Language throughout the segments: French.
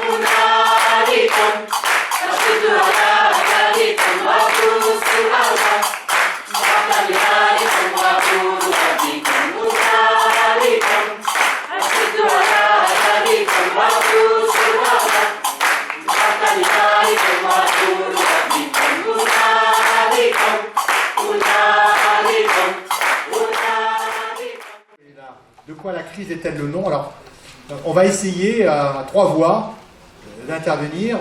De quoi la crise est-elle le nom? Alors, on va essayer à trois voix d'intervenir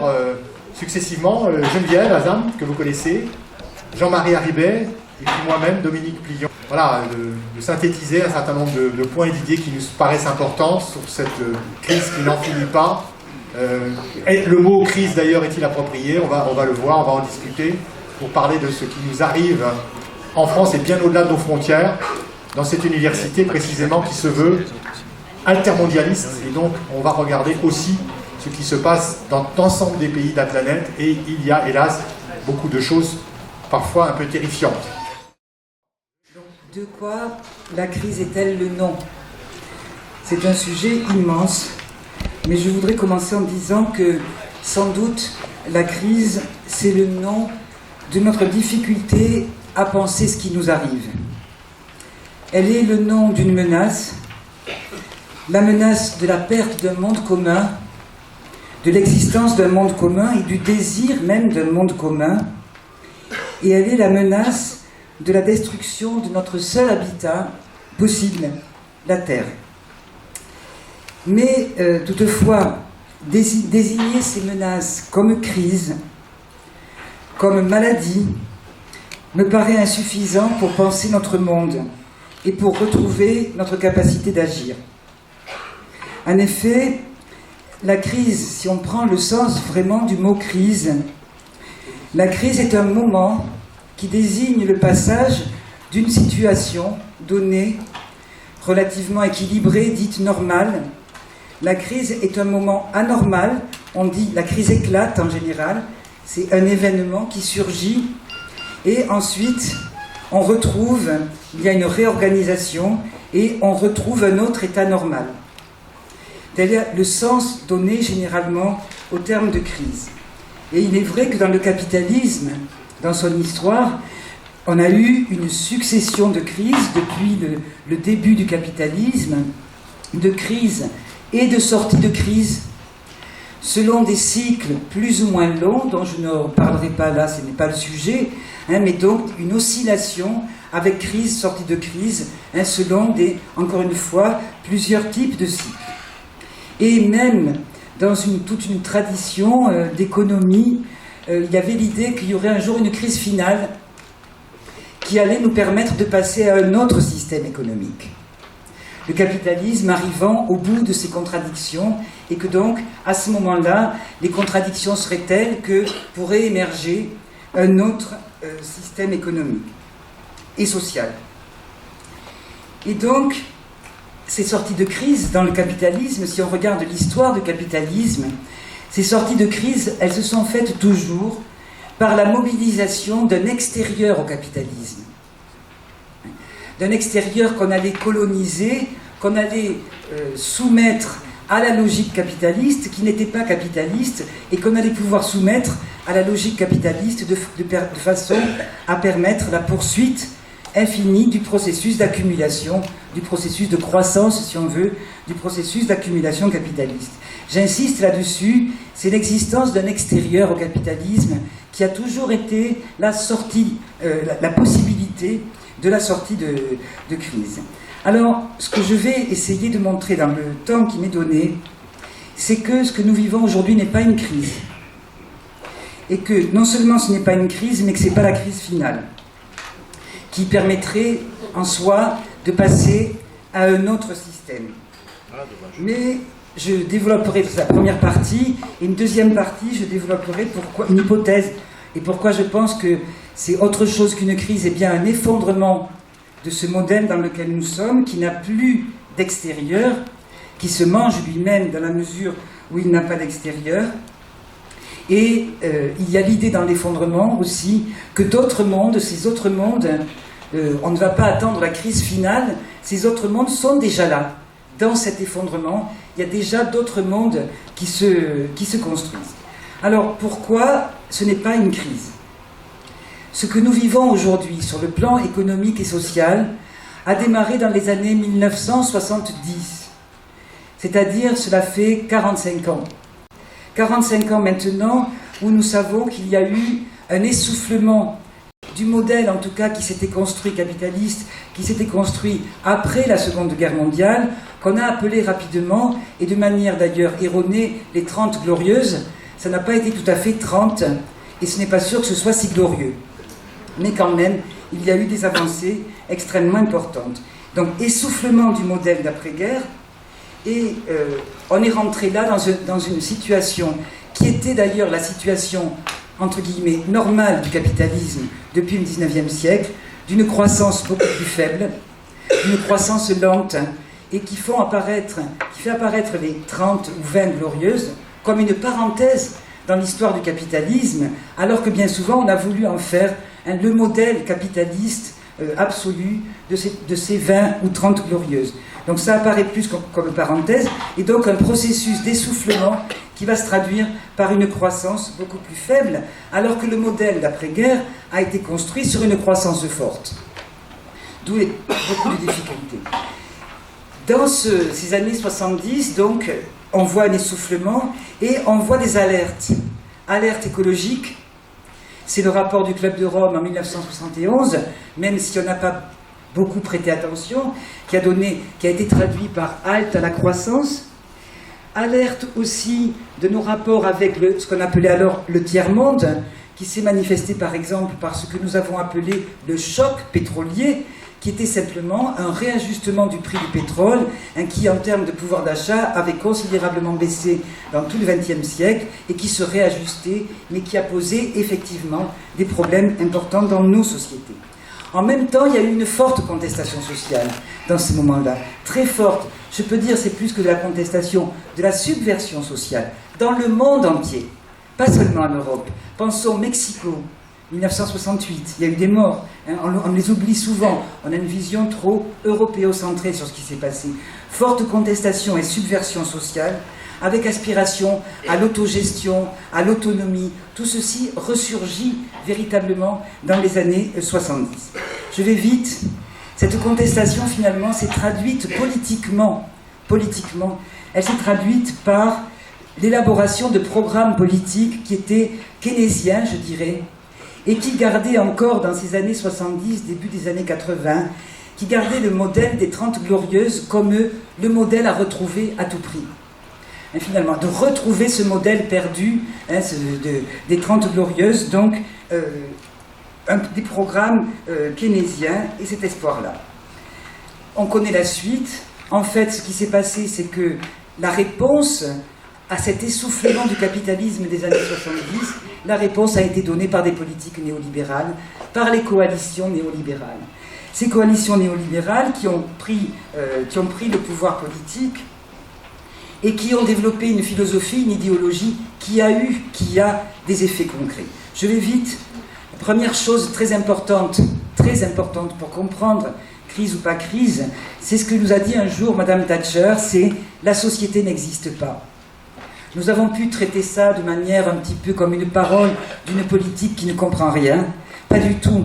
successivement. Geneviève Azam, que vous connaissez, Jean-Marie Haribey, et puis moi-même, Dominique Plion. Voilà, de synthétiser un certain nombre de points et d'idées qui nous paraissent importants sur cette crise qui n'en finit pas. Le mot crise d'ailleurs est-il approprié? On va le voir, on va en discuter pour parler de ce qui nous arrive en France et bien au-delà de nos frontières, dans cette université précisément qui se veut altermondialiste. Et donc on va regarder aussi ce qui se passe dans l'ensemble des pays de la planète, et il y a hélas beaucoup de choses parfois un peu terrifiantes. De quoi la crise est-elle le nom? C'est un sujet immense, mais je voudrais commencer en disant que sans doute la crise, c'est le nom de notre difficulté à penser ce qui nous arrive. Elle est le nom d'une menace, la menace de la perte d'un monde commun, de l'existence d'un monde commun et du désir même d'un monde commun. Et elle est la menace de la destruction de notre seul habitat possible, la Terre. Mais toutefois, désigner ces menaces comme crise, comme maladie, me paraît insuffisant pour penser notre monde et pour retrouver notre capacité d'agir. En effet, la crise, si on prend le sens vraiment du mot crise, la crise est un moment qui désigne le passage d'une situation donnée, relativement équilibrée, dite normale. La crise est un moment anormal, on dit la crise éclate en général, c'est un événement qui surgit et ensuite on retrouve, il y a une réorganisation et on retrouve un autre état normal. Tel est le sens donné généralement au terme de crise. Et il est vrai que dans le capitalisme, dans son histoire, on a eu une succession de crises depuis le début du capitalisme, de crises et de sorties de crise, selon des cycles plus ou moins longs, dont je ne parlerai pas là, ce n'est pas le sujet, mais donc une oscillation avec crise, sortie de crise, selon encore une fois, plusieurs types de cycles. Et même dans toute une tradition d'économie, il y avait l'idée qu'il y aurait un jour une crise finale qui allait nous permettre de passer à un autre système économique. Le capitalisme arrivant au bout de ses contradictions, et que donc, à ce moment-là, les contradictions seraient telles que pourrait émerger un autre système économique et social. Et donc, ces sorties de crise dans le capitalisme, si on regarde l'histoire du capitalisme, ces sorties de crise, elles se sont faites toujours par la mobilisation d'un extérieur au capitalisme. D'un extérieur qu'on allait coloniser, qu'on allait soumettre à la logique capitaliste, qui n'était pas capitaliste, et qu'on allait pouvoir soumettre à la logique capitaliste de façon à permettre la poursuite infinie du processus d'accumulation, du processus de croissance, si on veut, du processus d'accumulation capitaliste. J'insiste là-dessus, c'est l'existence d'un extérieur au capitalisme qui a toujours été la sortie, la possibilité de la sortie de crise. Alors, ce que je vais essayer de montrer dans le temps qui m'est donné, c'est que ce que nous vivons aujourd'hui n'est pas une crise. Et que non seulement ce n'est pas une crise, mais que ce n'est pas la crise finale, qui permettrait en soi de passer à un autre système. Mais je développerai la première partie, et une deuxième partie, je développerai une hypothèse, et pourquoi je pense que c'est autre chose qu'une crise, et bien un effondrement de ce modèle dans lequel nous sommes, qui n'a plus d'extérieur, qui se mange lui-même dans la mesure où il n'a pas d'extérieur. Et il y a l'idée dans l'effondrement aussi que d'autres mondes, ces autres mondes, on ne va pas attendre la crise finale, ces autres mondes sont déjà là, dans cet effondrement, il y a déjà d'autres mondes qui se construisent. Alors pourquoi ce n'est pas une crise? Ce que nous vivons aujourd'hui sur le plan économique et social a démarré dans les années 1970. C'est-à-dire, cela fait 45 ans. 45 ans maintenant où nous savons qu'il y a eu un essoufflement du modèle, en tout cas, qui s'était construit capitaliste, qui s'était construit après la Seconde Guerre mondiale, qu'on a appelé rapidement, et de manière d'ailleurs erronée, les 30 glorieuses. Ça n'a pas été tout à fait 30, et ce n'est pas sûr que ce soit si glorieux. Mais quand même, il y a eu des avancées extrêmement importantes. Donc, essoufflement du modèle d'après-guerre, et on est rentré là dans une situation qui était d'ailleurs la situation, entre guillemets, normale du capitalisme depuis le 19e siècle, d'une croissance beaucoup plus faible, d'une croissance lente, et qui fait apparaître les 30 ou 20 glorieuses comme une parenthèse dans l'histoire du capitalisme, alors que bien souvent on a voulu en faire le modèle capitaliste absolu de ces 20 ou 30 glorieuses. Donc ça apparaît plus comme parenthèse, et donc un processus d'essoufflement qui va se traduire par une croissance beaucoup plus faible, alors que le modèle d'après-guerre a été construit sur une croissance forte. D'où beaucoup de difficultés. Dans ces années 70, donc, on voit un essoufflement et on voit des alertes. Alertes écologiques, c'est le rapport du Club de Rome en 1971, même si on n'a pas beaucoup prêté attention, qui a été traduit par halte à la croissance. Alerte aussi de nos rapports avec ce qu'on appelait alors le tiers-monde, qui s'est manifesté par exemple par ce que nous avons appelé le choc pétrolier, qui était simplement un réajustement du prix du pétrole, qui en termes de pouvoir d'achat avait considérablement baissé dans tout le XXe siècle et qui se réajustait, mais qui a posé effectivement des problèmes importants dans nos sociétés. En même temps, il y a eu une forte contestation sociale dans ce moment-là, très forte. Je peux dire c'est plus que de la contestation, de la subversion sociale, dans le monde entier, pas seulement en Europe. Pensons au Mexico, 1968, il y a eu des morts, on les oublie souvent, on a une vision trop européocentrée sur ce qui s'est passé. Forte contestation et subversion sociale, avec aspiration à l'autogestion, à l'autonomie, tout ceci ressurgit véritablement dans les années 70. Je vais vite. Cette contestation, finalement, s'est traduite politiquement. Elle s'est traduite par l'élaboration de programmes politiques qui étaient keynésiens, je dirais, et qui gardaient encore dans ces années 70, début des années 80, qui gardaient le modèle des 30 glorieuses comme le modèle à retrouver à tout prix. Et finalement, de retrouver ce modèle perdu des 30 glorieuses, donc des programmes keynésiens et cet espoir-là. On connaît la suite. En fait, ce qui s'est passé, c'est que la réponse à cet essoufflement du capitalisme des années 70, la réponse a été donnée par des politiques néolibérales, par les coalitions néolibérales. Ces coalitions néolibérales qui ont pris le pouvoir politique et qui ont développé une philosophie, une idéologie qui a des effets concrets. Je vais vite. La première chose très importante pour comprendre, crise ou pas crise, c'est ce que nous a dit un jour Madame Thatcher, c'est « la société n'existe pas ». Nous avons pu traiter ça de manière un petit peu comme une parole d'une politique qui ne comprend rien. Pas du tout.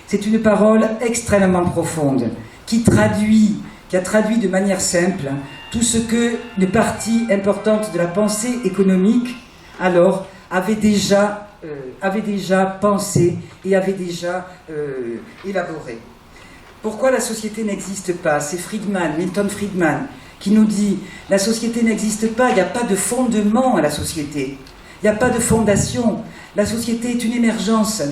C'est une parole extrêmement profonde, qui a traduit de manière simple tout ce que une partie importante de la pensée économique, alors, avait déjà pensé et avait déjà élaboré. Pourquoi la société n'existe pas? C'est Milton Friedman, qui nous dit « la société n'existe pas, il n'y a pas de fondement à la société, il n'y a pas de fondation, la société est une émergence,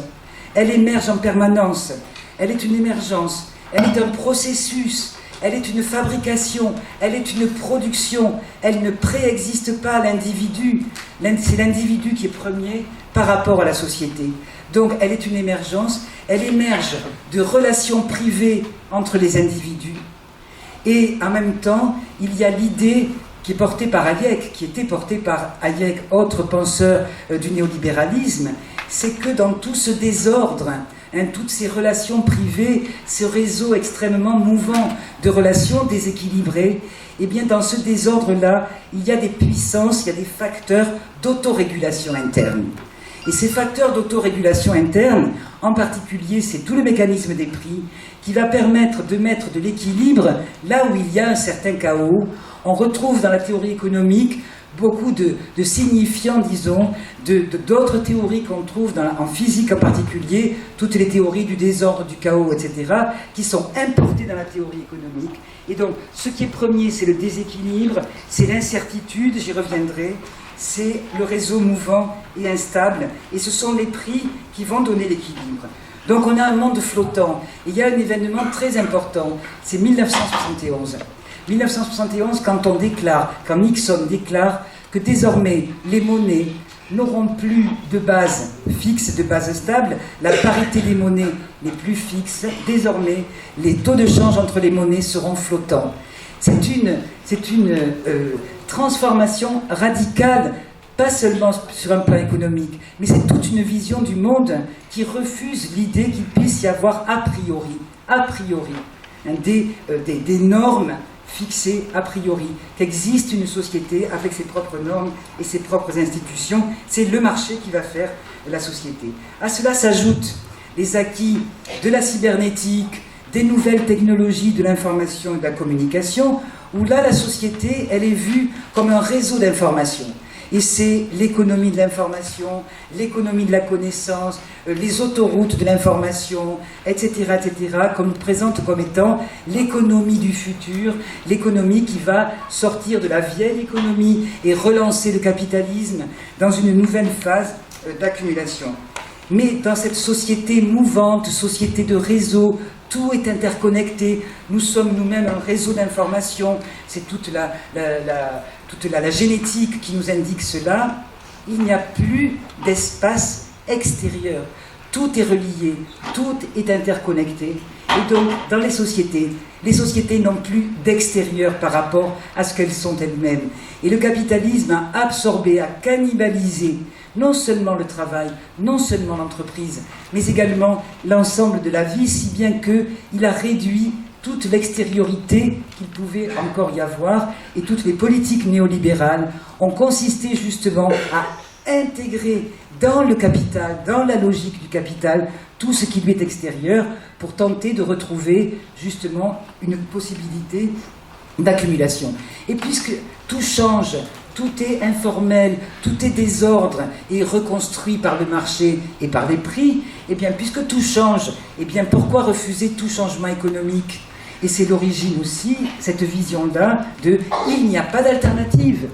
elle émerge en permanence, elle est une émergence, elle est un processus, elle est une fabrication, elle est une production, elle ne préexiste pas à l'individu, c'est l'individu qui est premier par rapport à la société. Donc elle est une émergence, elle émerge de relations privées entre les individus. Et en même temps, il y a l'idée qui est portée par Hayek, qui était portée par Hayek, autre penseur du néolibéralisme, c'est que dans tout ce désordre, toutes ces relations privées, ce réseau extrêmement mouvant de relations déséquilibrées, eh bien dans ce désordre-là, il y a des puissances, il y a des facteurs d'autorégulation interne. Et ces facteurs d'autorégulation interne, en particulier, c'est tout le mécanisme des prix qui va permettre de mettre de l'équilibre là où il y a un certain chaos. On retrouve dans la théorie économique beaucoup de signifiants, disons, d'autres théories qu'on trouve en physique en particulier, toutes les théories du désordre, du chaos, etc., qui sont importées dans la théorie économique. Et donc, ce qui est premier, c'est le déséquilibre, c'est l'incertitude, j'y reviendrai, c'est le réseau mouvant et instable, et ce sont les prix qui vont donner l'équilibre. Donc on a un monde flottant, et il y a un événement très important, c'est 1971. 1971, quand Nixon déclare que désormais les monnaies n'auront plus de base fixe, de base stable, la parité des monnaies n'est plus fixe, désormais les taux de change entre les monnaies seront flottants. C'est une transformation radicale, pas seulement sur un plan économique, mais c'est toute une vision du monde qui refuse l'idée qu'il puisse y avoir a priori, des normes fixées a priori, qu'existe une société avec ses propres normes et ses propres institutions. C'est le marché qui va faire la société. À cela s'ajoutent les acquis de la cybernétique, des nouvelles technologies de l'information et de la communication, où là, la société, elle est vue comme un réseau d'informations. Et c'est l'économie de l'information, l'économie de la connaissance, les autoroutes de l'information, etc., qu'on nous présente comme étant l'économie du futur, l'économie qui va sortir de la vieille économie et relancer le capitalisme dans une nouvelle phase d'accumulation. Mais dans cette société mouvante, société de réseau, tout est interconnecté, nous sommes nous-mêmes un réseau d'informations, c'est toute la génétique qui nous indique cela. Il n'y a plus d'espace extérieur, tout est relié, tout est interconnecté, et donc dans les sociétés n'ont plus d'extérieur par rapport à ce qu'elles sont elles-mêmes. Et le capitalisme a absorbé, a cannibalisé non seulement le travail, non seulement l'entreprise, mais également l'ensemble de la vie, si bien qu'il a réduit toute l'extériorité qu'il pouvait encore y avoir, et toutes les politiques néolibérales ont consisté justement à intégrer dans le capital, dans la logique du capital, tout ce qui lui est extérieur, pour tenter de retrouver justement une possibilité d'accumulation. Et puisque tout change, tout est informel, tout est désordre et reconstruit par le marché et par les prix, eh bien, puisque tout change, eh bien, pourquoi refuser tout changement économique ? Et c'est l'origine aussi, cette vision-là, de « il n'y a pas d'alternative ».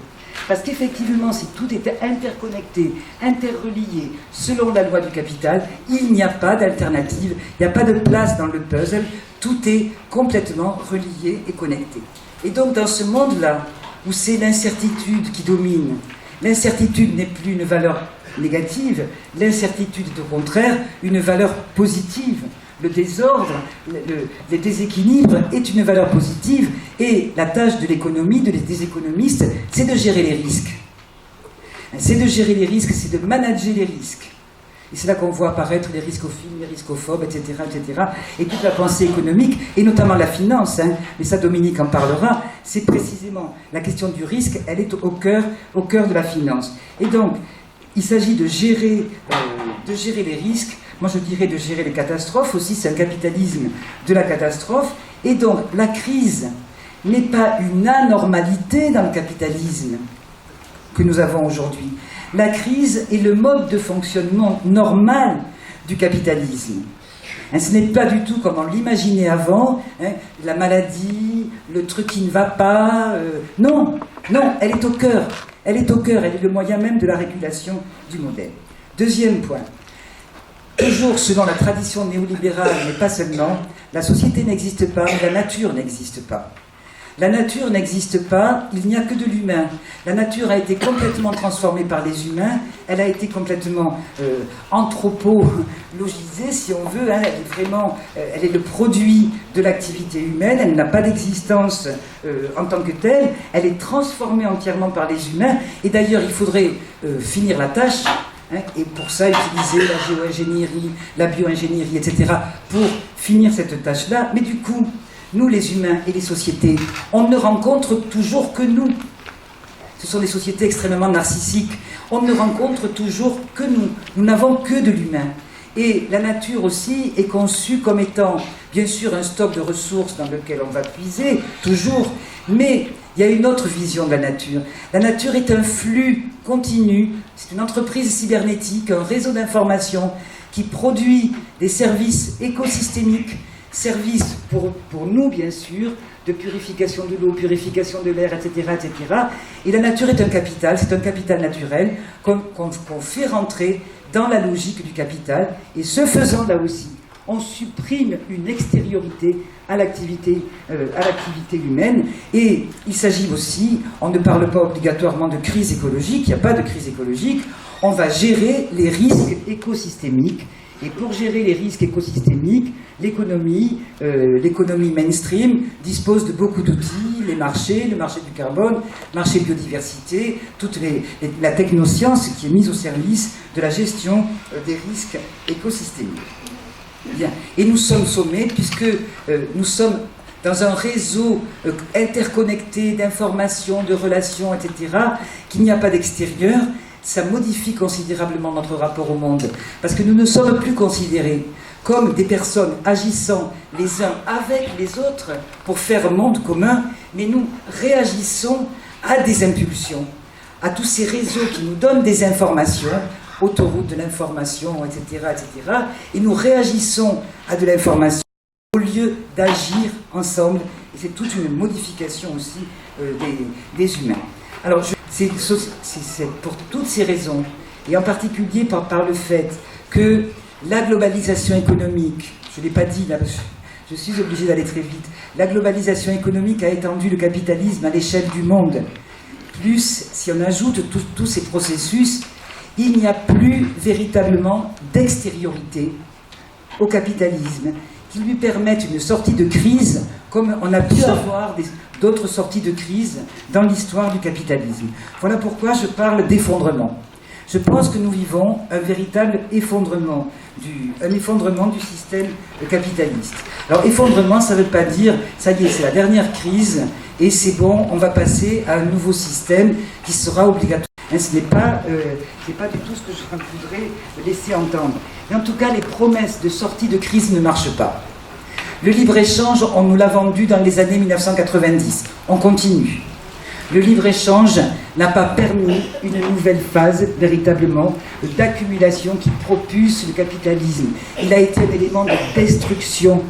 Parce qu'effectivement, si tout était interconnecté, interrelié, selon la loi du capital, il n'y a pas d'alternative, il n'y a pas de place dans le puzzle, tout est complètement relié et connecté. Et donc, dans ce monde-là, où c'est l'incertitude qui domine, l'incertitude n'est plus une valeur négative, l'incertitude est au contraire une valeur positive. Le désordre, le déséquilibre est une valeur positive, et la tâche de l'économie, des économistes, c'est de gérer les risques. C'est de gérer les risques, c'est de manager les risques. Et c'est là qu'on voit apparaître les riscophiles, les riscophobes, etc., etc. Et toute la pensée économique, et notamment la finance, mais ça Dominique en parlera, c'est précisément la question du risque, elle est au cœur de la finance. Et donc, il s'agit de gérer les risques. Moi je dirais de gérer les catastrophes aussi, c'est un capitalisme de la catastrophe. Et donc la crise n'est pas une anormalité dans le capitalisme que nous avons aujourd'hui. La crise est le mode de fonctionnement normal du capitalisme. Ce n'est pas du tout comme on l'imaginait avant, la maladie, le truc qui ne va pas. Non, elle est au cœur. Elle est le moyen même de la régulation du modèle. Deuxième point. Toujours selon la tradition néolibérale, mais pas seulement, la société n'existe pas, la nature n'existe pas. La nature n'existe pas, il n'y a que de l'humain. La nature a été complètement transformée par les humains, elle a été complètement anthropologisée, si on veut, elle est le produit de l'activité humaine, elle n'a pas d'existence en tant que telle, elle est transformée entièrement par les humains, et d'ailleurs il faudrait finir la tâche, et pour ça utiliser la géo-ingénierie, la bio-ingénierie, etc., pour finir cette tâche-là. Mais du coup, nous les humains et les sociétés, on ne rencontre toujours que nous. Ce sont des sociétés extrêmement narcissiques. On ne rencontre toujours que nous. Nous n'avons que de l'humain. Et la nature aussi est conçue comme étant, bien sûr, un stock de ressources dans lequel on va puiser, toujours, mais il y a une autre vision de la nature. La nature est un flux continu, c'est une entreprise cybernétique, un réseau d'informations qui produit des services écosystémiques, services pour nous, bien sûr, de purification de l'eau, purification de l'air, etc., etc. Et la nature est un capital, c'est un capital naturel qu'on fait rentrer dans la logique du capital. Et ce faisant, là aussi, on supprime une extériorité à l'activité humaine. Et il s'agit aussi, on ne parle pas obligatoirement de crise écologique, il n'y a pas de crise écologique, on va gérer les risques écosystémiques. Et pour gérer les risques écosystémiques, l'économie mainstream dispose de beaucoup d'outils, les marchés, le marché du carbone, le marché biodiversité, la technoscience qui est mise au service de la gestion des risques écosystémiques. Bien. Et nous sommes sommés, puisque nous sommes dans un réseau interconnecté d'informations, de relations, etc., qu'il n'y a pas d'extérieur. Ça modifie considérablement notre rapport au monde, parce que nous ne sommes plus considérés comme des personnes agissant les uns avec les autres pour faire un monde commun, mais nous réagissons à des impulsions, à tous ces réseaux qui nous donnent des informations, autoroutes de l'information, etc., etc., et nous réagissons à de l'information au lieu d'agir ensemble, et c'est toute une modification aussi des humains. Alors, c'est pour toutes ces raisons, et en particulier par le fait que la globalisation économique, je ne l'ai pas dit, là, je suis obligé d'aller très vite, la globalisation économique a étendu le capitalisme à l'échelle du monde. Plus, si on ajoute tous ces processus, il n'y a plus véritablement d'extériorité au capitalisme qui lui permettent une sortie de crise comme on a pu avoir d'autres sorties de crise dans l'histoire du capitalisme. Voilà pourquoi je parle d'effondrement. Je pense que nous vivons un véritable effondrement du système capitaliste. Alors effondrement, ça ne veut pas dire, ça y est, c'est la dernière crise, et c'est bon, on va passer à un nouveau système qui sera obligatoire. Ce n'est pas du tout ce que je voudrais laisser entendre. Mais en tout cas, les promesses de sortie de crise ne marchent pas. Le libre-échange, on nous l'a vendu dans les années 1990. On continue. Le libre-échange n'a pas permis une nouvelle phase, véritablement, d'accumulation qui propulse le capitalisme. Il a été un élément de destruction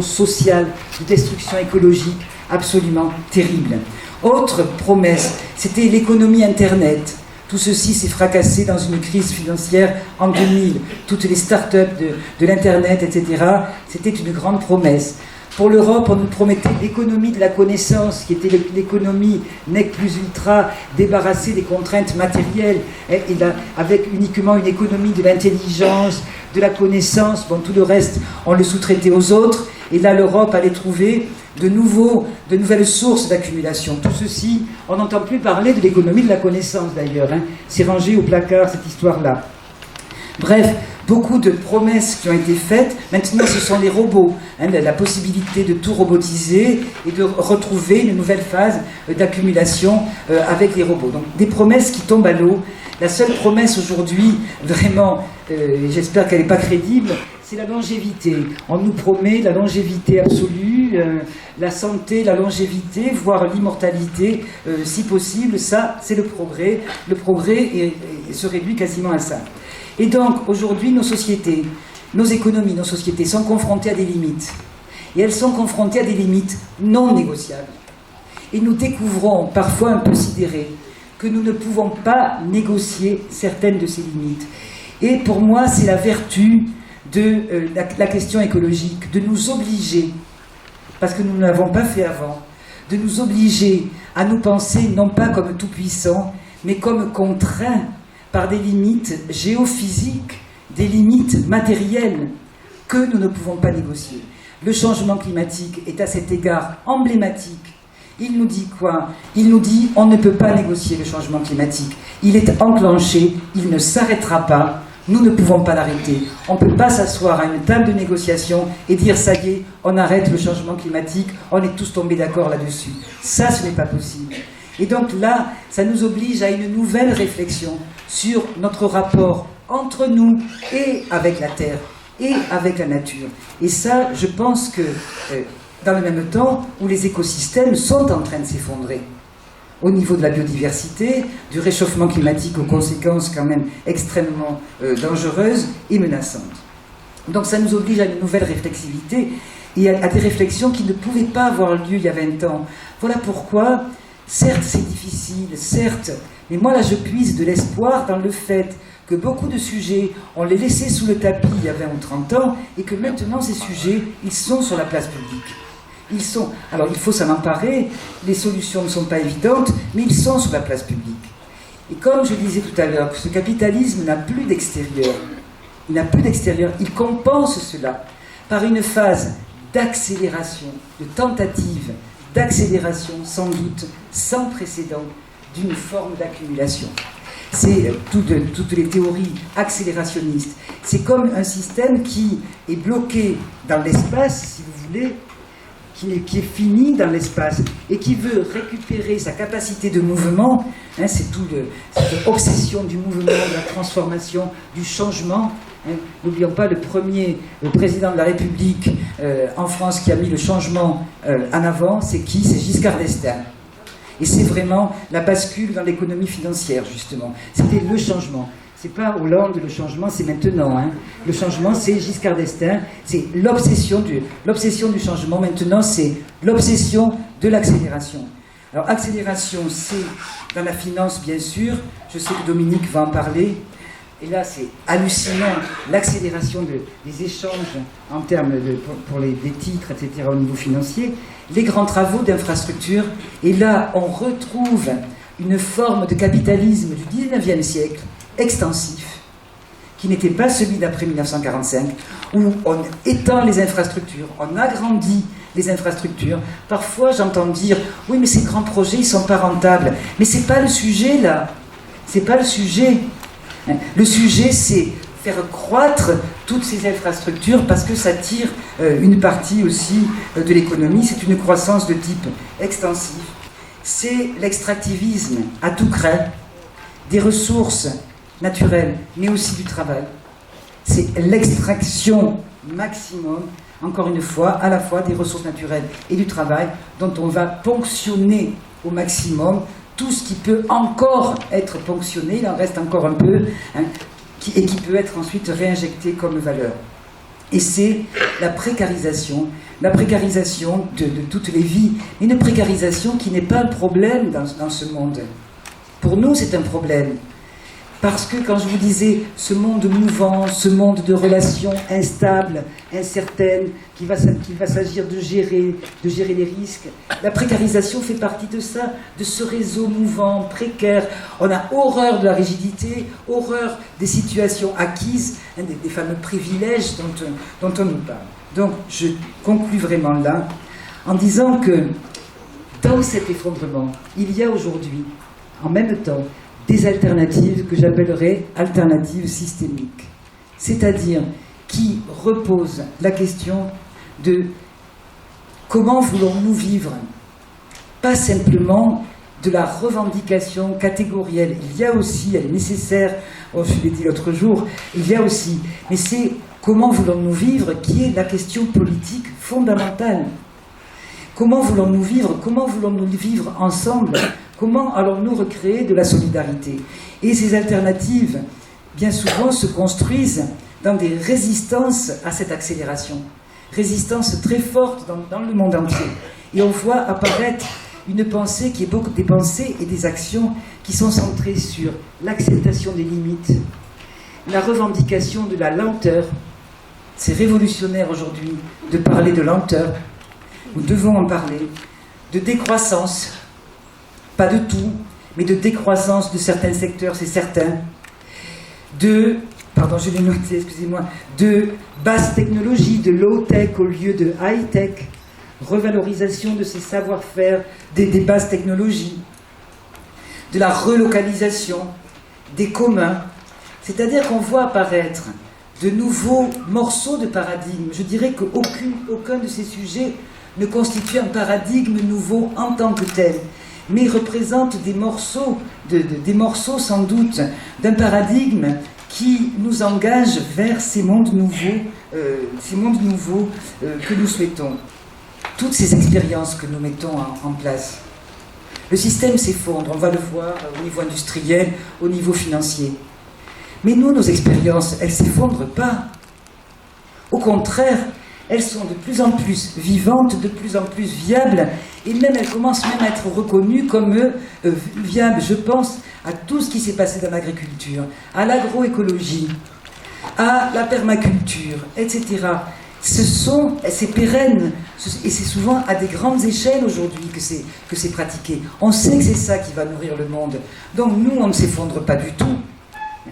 sociale, de destruction écologique, absolument terrible. Autre promesse, c'était l'économie Internet. Tout ceci s'est fracassé dans une crise financière en 2000. Toutes les start-up de l'Internet, etc., c'était une grande promesse. Pour l'Europe, on nous promettait l'économie de la connaissance, qui était l'économie nec plus ultra, débarrassée des contraintes matérielles, avec uniquement une économie de l'intelligence, de la connaissance. Bon, tout le reste, on le sous-traitait aux autres. Et là, l'Europe allait trouver de nouvelles sources d'accumulation. Tout ceci, on n'entend plus parler de l'économie de la connaissance, d'ailleurs. C'est rangé au placard, cette histoire-là. Bref, beaucoup de promesses qui ont été faites. Maintenant, ce sont les robots. La possibilité de tout robotiser et de retrouver une nouvelle phase d'accumulation avec les robots. Donc, des promesses qui tombent à l'eau. La seule promesse aujourd'hui, vraiment, j'espère qu'elle n'est pas crédible, c'est la longévité. On nous promet la longévité absolue, la santé, la longévité, voire l'immortalité, si possible. Ça, c'est le progrès. Le progrès se réduit quasiment à ça. Et donc, aujourd'hui, nos sociétés, nos économies, nos sociétés sont confrontées à des limites. Et elles sont confrontées à des limites non négociables. Et nous découvrons, parfois un peu sidérés, que nous ne pouvons pas négocier certaines de ces limites. Et pour moi, c'est la vertu de la question écologique, de nous obliger, parce que nous ne l'avons pas fait avant, de nous obliger à nous penser non pas comme tout-puissants, mais comme contraints par des limites géophysiques, des limites matérielles que nous ne pouvons pas négocier. Le changement climatique est à cet égard emblématique. Il nous dit quoi? Il nous dit on ne peut pas négocier le changement climatique. Il est enclenché, il ne s'arrêtera pas. Nous ne pouvons pas l'arrêter. On ne peut pas s'asseoir à une table de négociation et dire ça y est, on arrête le changement climatique, on est tous tombés d'accord là-dessus. Ça, ce n'est pas possible. Et donc là, ça nous oblige à une nouvelle réflexion sur notre rapport entre nous et avec la Terre et avec la nature. Et ça, je pense que dans le même temps où les écosystèmes sont en train de s'effondrer, au niveau de la biodiversité, du réchauffement climatique aux conséquences quand même extrêmement dangereuses et menaçantes. Donc ça nous oblige à une nouvelle réflexivité et à des réflexions qui ne pouvaient pas avoir lieu il y a 20 ans. Voilà pourquoi, certes c'est difficile, certes, mais moi là je puise de l'espoir dans le fait que beaucoup de sujets, on les laissait sous le tapis il y a 20 ou 30 ans et que maintenant ces sujets, ils sont sur la place publique. Alors il faut s'en emparer, les solutions ne sont pas évidentes, mais ils sont sur la place publique. Et comme je disais tout à l'heure, ce capitalisme n'a plus d'extérieur. Il n'a plus d'extérieur, il compense cela par une phase d'accélération, de tentative d'accélération sans doute sans précédent d'une forme d'accumulation. C'est toutes les théories accélérationnistes. C'est comme un système qui est bloqué dans l'espace, si vous voulez, qui est fini dans l'espace et qui veut récupérer sa capacité de mouvement, hein, c'est cette obsession du mouvement, de la transformation, du changement. Hein. N'oublions pas le président de la République en France qui a mis le changement en avant, c'est qui? C'est Giscard d'Estaing. Et c'est vraiment la bascule dans l'économie financière, justement. C'était le changement. C'est pas Hollande, le changement, c'est maintenant. Hein. Le changement, c'est Giscard d'Estaing. C'est l'obsession du changement. Maintenant, c'est l'obsession de l'accélération. Alors, accélération, c'est dans la finance, bien sûr. Je sais que Dominique va en parler. Et là, c'est hallucinant, l'accélération des échanges en termes pour des titres, etc., au niveau financier. Les grands travaux d'infrastructure. Et là, on retrouve une forme de capitalisme du 19e siècle, extensif, qui n'était pas celui d'après 1945, où on étend les infrastructures, on agrandit les infrastructures. Parfois, j'entends dire « Oui, mais ces grands projets, ils ne sont pas rentables. » Mais ce n'est pas le sujet, là. Ce n'est pas le sujet. Le sujet, c'est faire croître toutes ces infrastructures parce que ça tire une partie aussi de l'économie. C'est une croissance de type extensif. C'est l'extractivisme à tout crin des ressources naturelles, mais aussi du travail. C'est l'extraction maximum, encore une fois, à la fois des ressources naturelles et du travail, dont on va ponctionner au maximum tout ce qui peut encore être ponctionné, il en reste encore un peu, hein, et qui peut être ensuite réinjecté comme valeur. Et c'est la précarisation de toutes les vies, une précarisation qui n'est pas un problème dans ce monde. Pour nous, c'est un problème. Parce que quand je vous disais ce monde mouvant, ce monde de relations instables, incertaines, qu'il va s'agir de gérer les risques, la précarisation fait partie de ça, de ce réseau mouvant, précaire. On a horreur de la rigidité, horreur des situations acquises, hein, des fameux privilèges dont on nous parle. Donc je conclus vraiment là en disant que dans cet effondrement, il y a aujourd'hui, en même temps, des alternatives que j'appellerais alternatives systémiques, c'est-à-dire qui reposent la question de comment voulons-nous vivre, pas simplement de la revendication catégorielle. Il y a aussi, elle est nécessaire, je l'ai dit l'autre jour, il y a aussi, mais c'est comment voulons-nous vivre qui est la question politique fondamentale. Comment voulons-nous vivre? Comment voulons-nous vivre ensemble? Comment allons-nous recréer de la solidarité? Et ces alternatives, bien souvent, se construisent dans des résistances à cette accélération. Résistances très fortes dans le monde entier. Et on voit apparaître une pensée qui est beaucoup des pensées et des actions qui sont centrées sur l'acceptation des limites, la revendication de la lenteur. C'est révolutionnaire aujourd'hui de parler de lenteur. Nous devons en parler. De décroissance. Pas de tout, mais de décroissance de certains secteurs, c'est certain. De basse technologie, de low-tech au lieu de high-tech. Revalorisation de ces savoir-faire, des basses technologies. De la relocalisation, des communs, C'est-à-dire qu'on voit apparaître de nouveaux morceaux de paradigme. Je dirais qu'aucun de ces sujets ne constitue un paradigme nouveau en tant que tel, mais représente des morceaux, des morceaux sans doute d'un paradigme qui nous engage vers ces mondes nouveaux, que nous souhaitons. Toutes ces expériences que nous mettons en place. Le système s'effondre, on va le voir au niveau industriel, au niveau financier. Mais nous, nos expériences, elles ne s'effondrent pas. Au contraire, elles sont de plus en plus vivantes, de plus en plus viables, et même elles commencent même à être reconnues comme viables. Je pense à tout ce qui s'est passé dans l'agriculture, à l'agroécologie, à la permaculture, etc. C'est pérenne, et c'est souvent à des grandes échelles aujourd'hui que c'est pratiqué. On sait que c'est ça qui va nourrir le monde. Donc nous, on ne s'effondre pas du tout.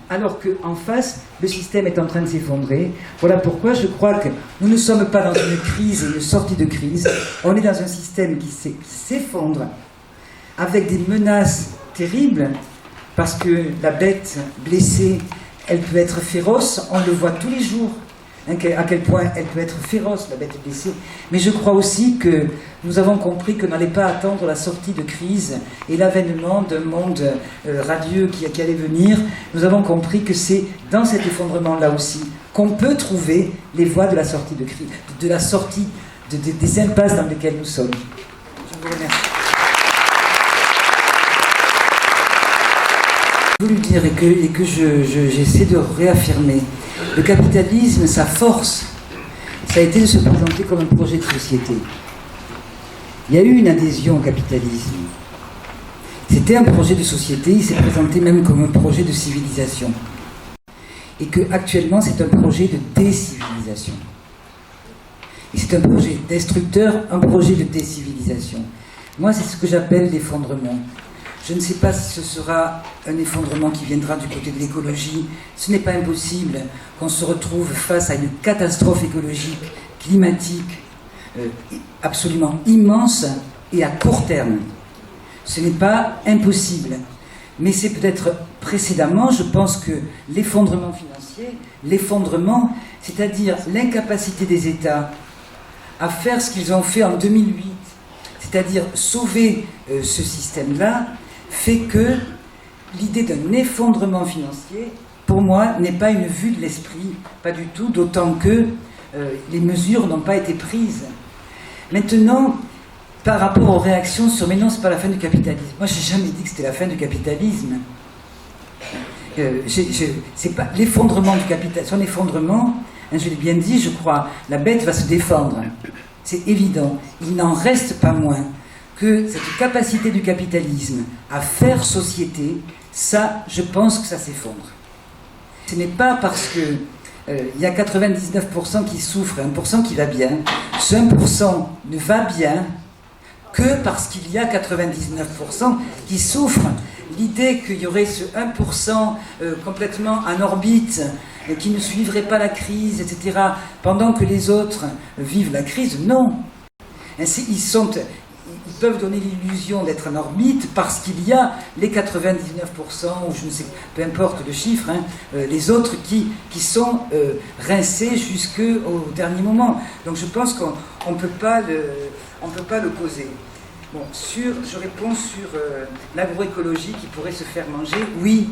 Alors qu'en face, le système est en train de s'effondrer. Voilà pourquoi je crois que nous ne sommes pas dans une crise et une sortie de crise. On est dans un système qui s'effondre avec des menaces terribles, parce que la bête blessée, elle peut être féroce, on le voit tous les jours. À quel point elle peut être féroce, la bête blessée. Mais je crois aussi que nous avons compris qu'on n'allait pas attendre la sortie de crise et l'avènement d'un monde radieux qui allait venir. Nous avons compris que c'est dans cet effondrement-là aussi qu'on peut trouver les voies de la sortie de crise, de la sortie des impasses dans lesquelles nous sommes. Je vous remercie. Je voulais dire et que j'essaie de réaffirmer. Le capitalisme, sa force, ça a été de se présenter comme un projet de société. Il y a eu une adhésion au capitalisme. C'était un projet de société, il s'est présenté même comme un projet de civilisation. Et qu'actuellement, c'est un projet de décivilisation. Et c'est un projet destructeur, un projet de décivilisation. Moi, c'est ce que j'appelle l'effondrement. Je ne sais pas si ce sera un effondrement qui viendra du côté de l'écologie. Ce n'est pas impossible qu'on se retrouve face à une catastrophe écologique, climatique, absolument immense et à court terme. Ce n'est pas impossible. Mais c'est peut-être précédemment, je pense que l'effondrement financier, l'effondrement, c'est-à-dire l'incapacité des États à faire ce qu'ils ont fait en 2008, c'est-à-dire sauver ce système-là, fait que l'idée d'un effondrement financier, pour moi, n'est pas une vue de l'esprit, pas du tout, d'autant que les mesures n'ont pas été prises. Maintenant, par rapport aux réactions sur « mais non, c'est pas la fin du capitalisme ». Moi, j'ai jamais dit que c'était la fin du capitalisme. C'est pas l'effondrement du capitalisme. Son effondrement, hein, je l'ai bien dit, je crois, la bête va se défendre. C'est évident. Il n'en reste pas moins que cette capacité du capitalisme à faire société, ça, je pense que ça s'effondre. Ce n'est pas parce que il y a 99% qui souffrent et 1% qui va bien. Ce 1% ne va bien que parce qu'il y a 99% qui souffrent. L'idée qu'il y aurait ce 1% complètement en orbite, qui ne suivrait pas la crise, etc., pendant que les autres vivent la crise, non. Ainsi, ils peuvent donner l'illusion d'être en orbite parce qu'il y a les 99%, ou je ne sais, peu importe le chiffre, hein, les autres qui sont rincés jusqu'au dernier moment. Donc je pense qu'on ne peut pas l'opposer. Bon, je réponds sur l'agroécologie qui pourrait se faire manger. Oui,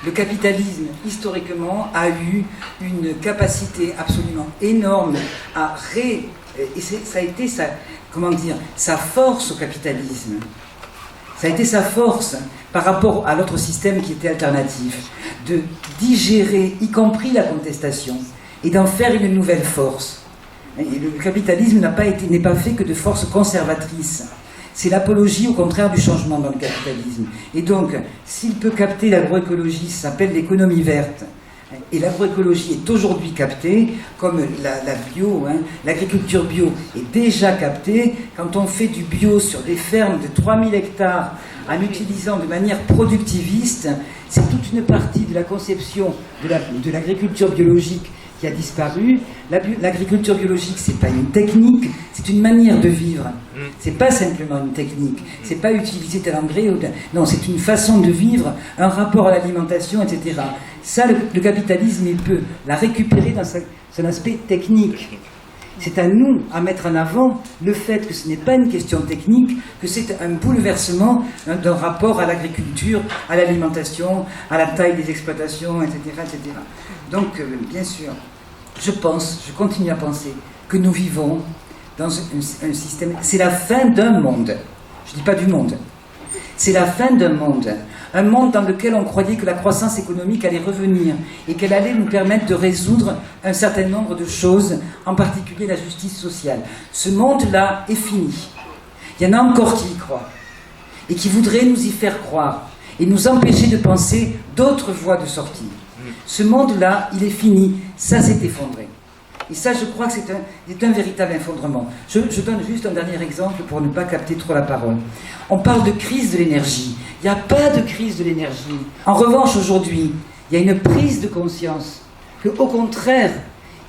le capitalisme, historiquement, a eu une capacité absolument énorme à et ça a été sa force au capitalisme. Ça a été sa force par rapport à l'autre système qui était alternatif, de digérer, y compris la contestation, et d'en faire une nouvelle force. Et le capitalisme n'est pas fait que de forces conservatrices. C'est l'apologie, au contraire, du changement dans le capitalisme. Et donc, s'il peut capter l'agroécologie, ça s'appelle l'économie verte. Et l'agroécologie est aujourd'hui captée, comme la bio, hein, l'agriculture bio est déjà captée. Quand on fait du bio sur des fermes de 3000 hectares, en utilisant de manière productiviste, c'est toute une partie de la conception de l'agriculture biologique qui a disparu. L'agriculture biologique, c'est pas une technique, c'est une manière de vivre. C'est pas simplement une technique. C'est pas utiliser tel engrais ou non, c'est une façon de vivre, un rapport à l'alimentation, etc. Ça, le capitalisme, il peut la récupérer dans son aspect technique. C'est à nous à mettre en avant le fait que ce n'est pas une question technique, que c'est un bouleversement d'un rapport à l'agriculture, à l'alimentation, à la taille des exploitations, etc. etc. Donc, bien sûr, je continue à penser que nous vivons dans un système... C'est la fin d'un monde. Je ne dis pas du monde. C'est la fin d'un monde. Un monde dans lequel on croyait que la croissance économique allait revenir et qu'elle allait nous permettre de résoudre un certain nombre de choses, en particulier la justice sociale. Ce monde-là est fini. Il y en a encore qui y croient et qui voudraient nous y faire croire et nous empêcher de penser d'autres voies de sortie. Ce monde-là, il est fini. Ça s'est effondré. Et ça, je crois que c'est un véritable effondrement. Je donne juste un dernier exemple pour ne pas capter trop la parole. On parle de crise de l'énergie. Il n'y a pas de crise de l'énergie. En revanche, aujourd'hui, il y a une prise de conscience qu'au contraire,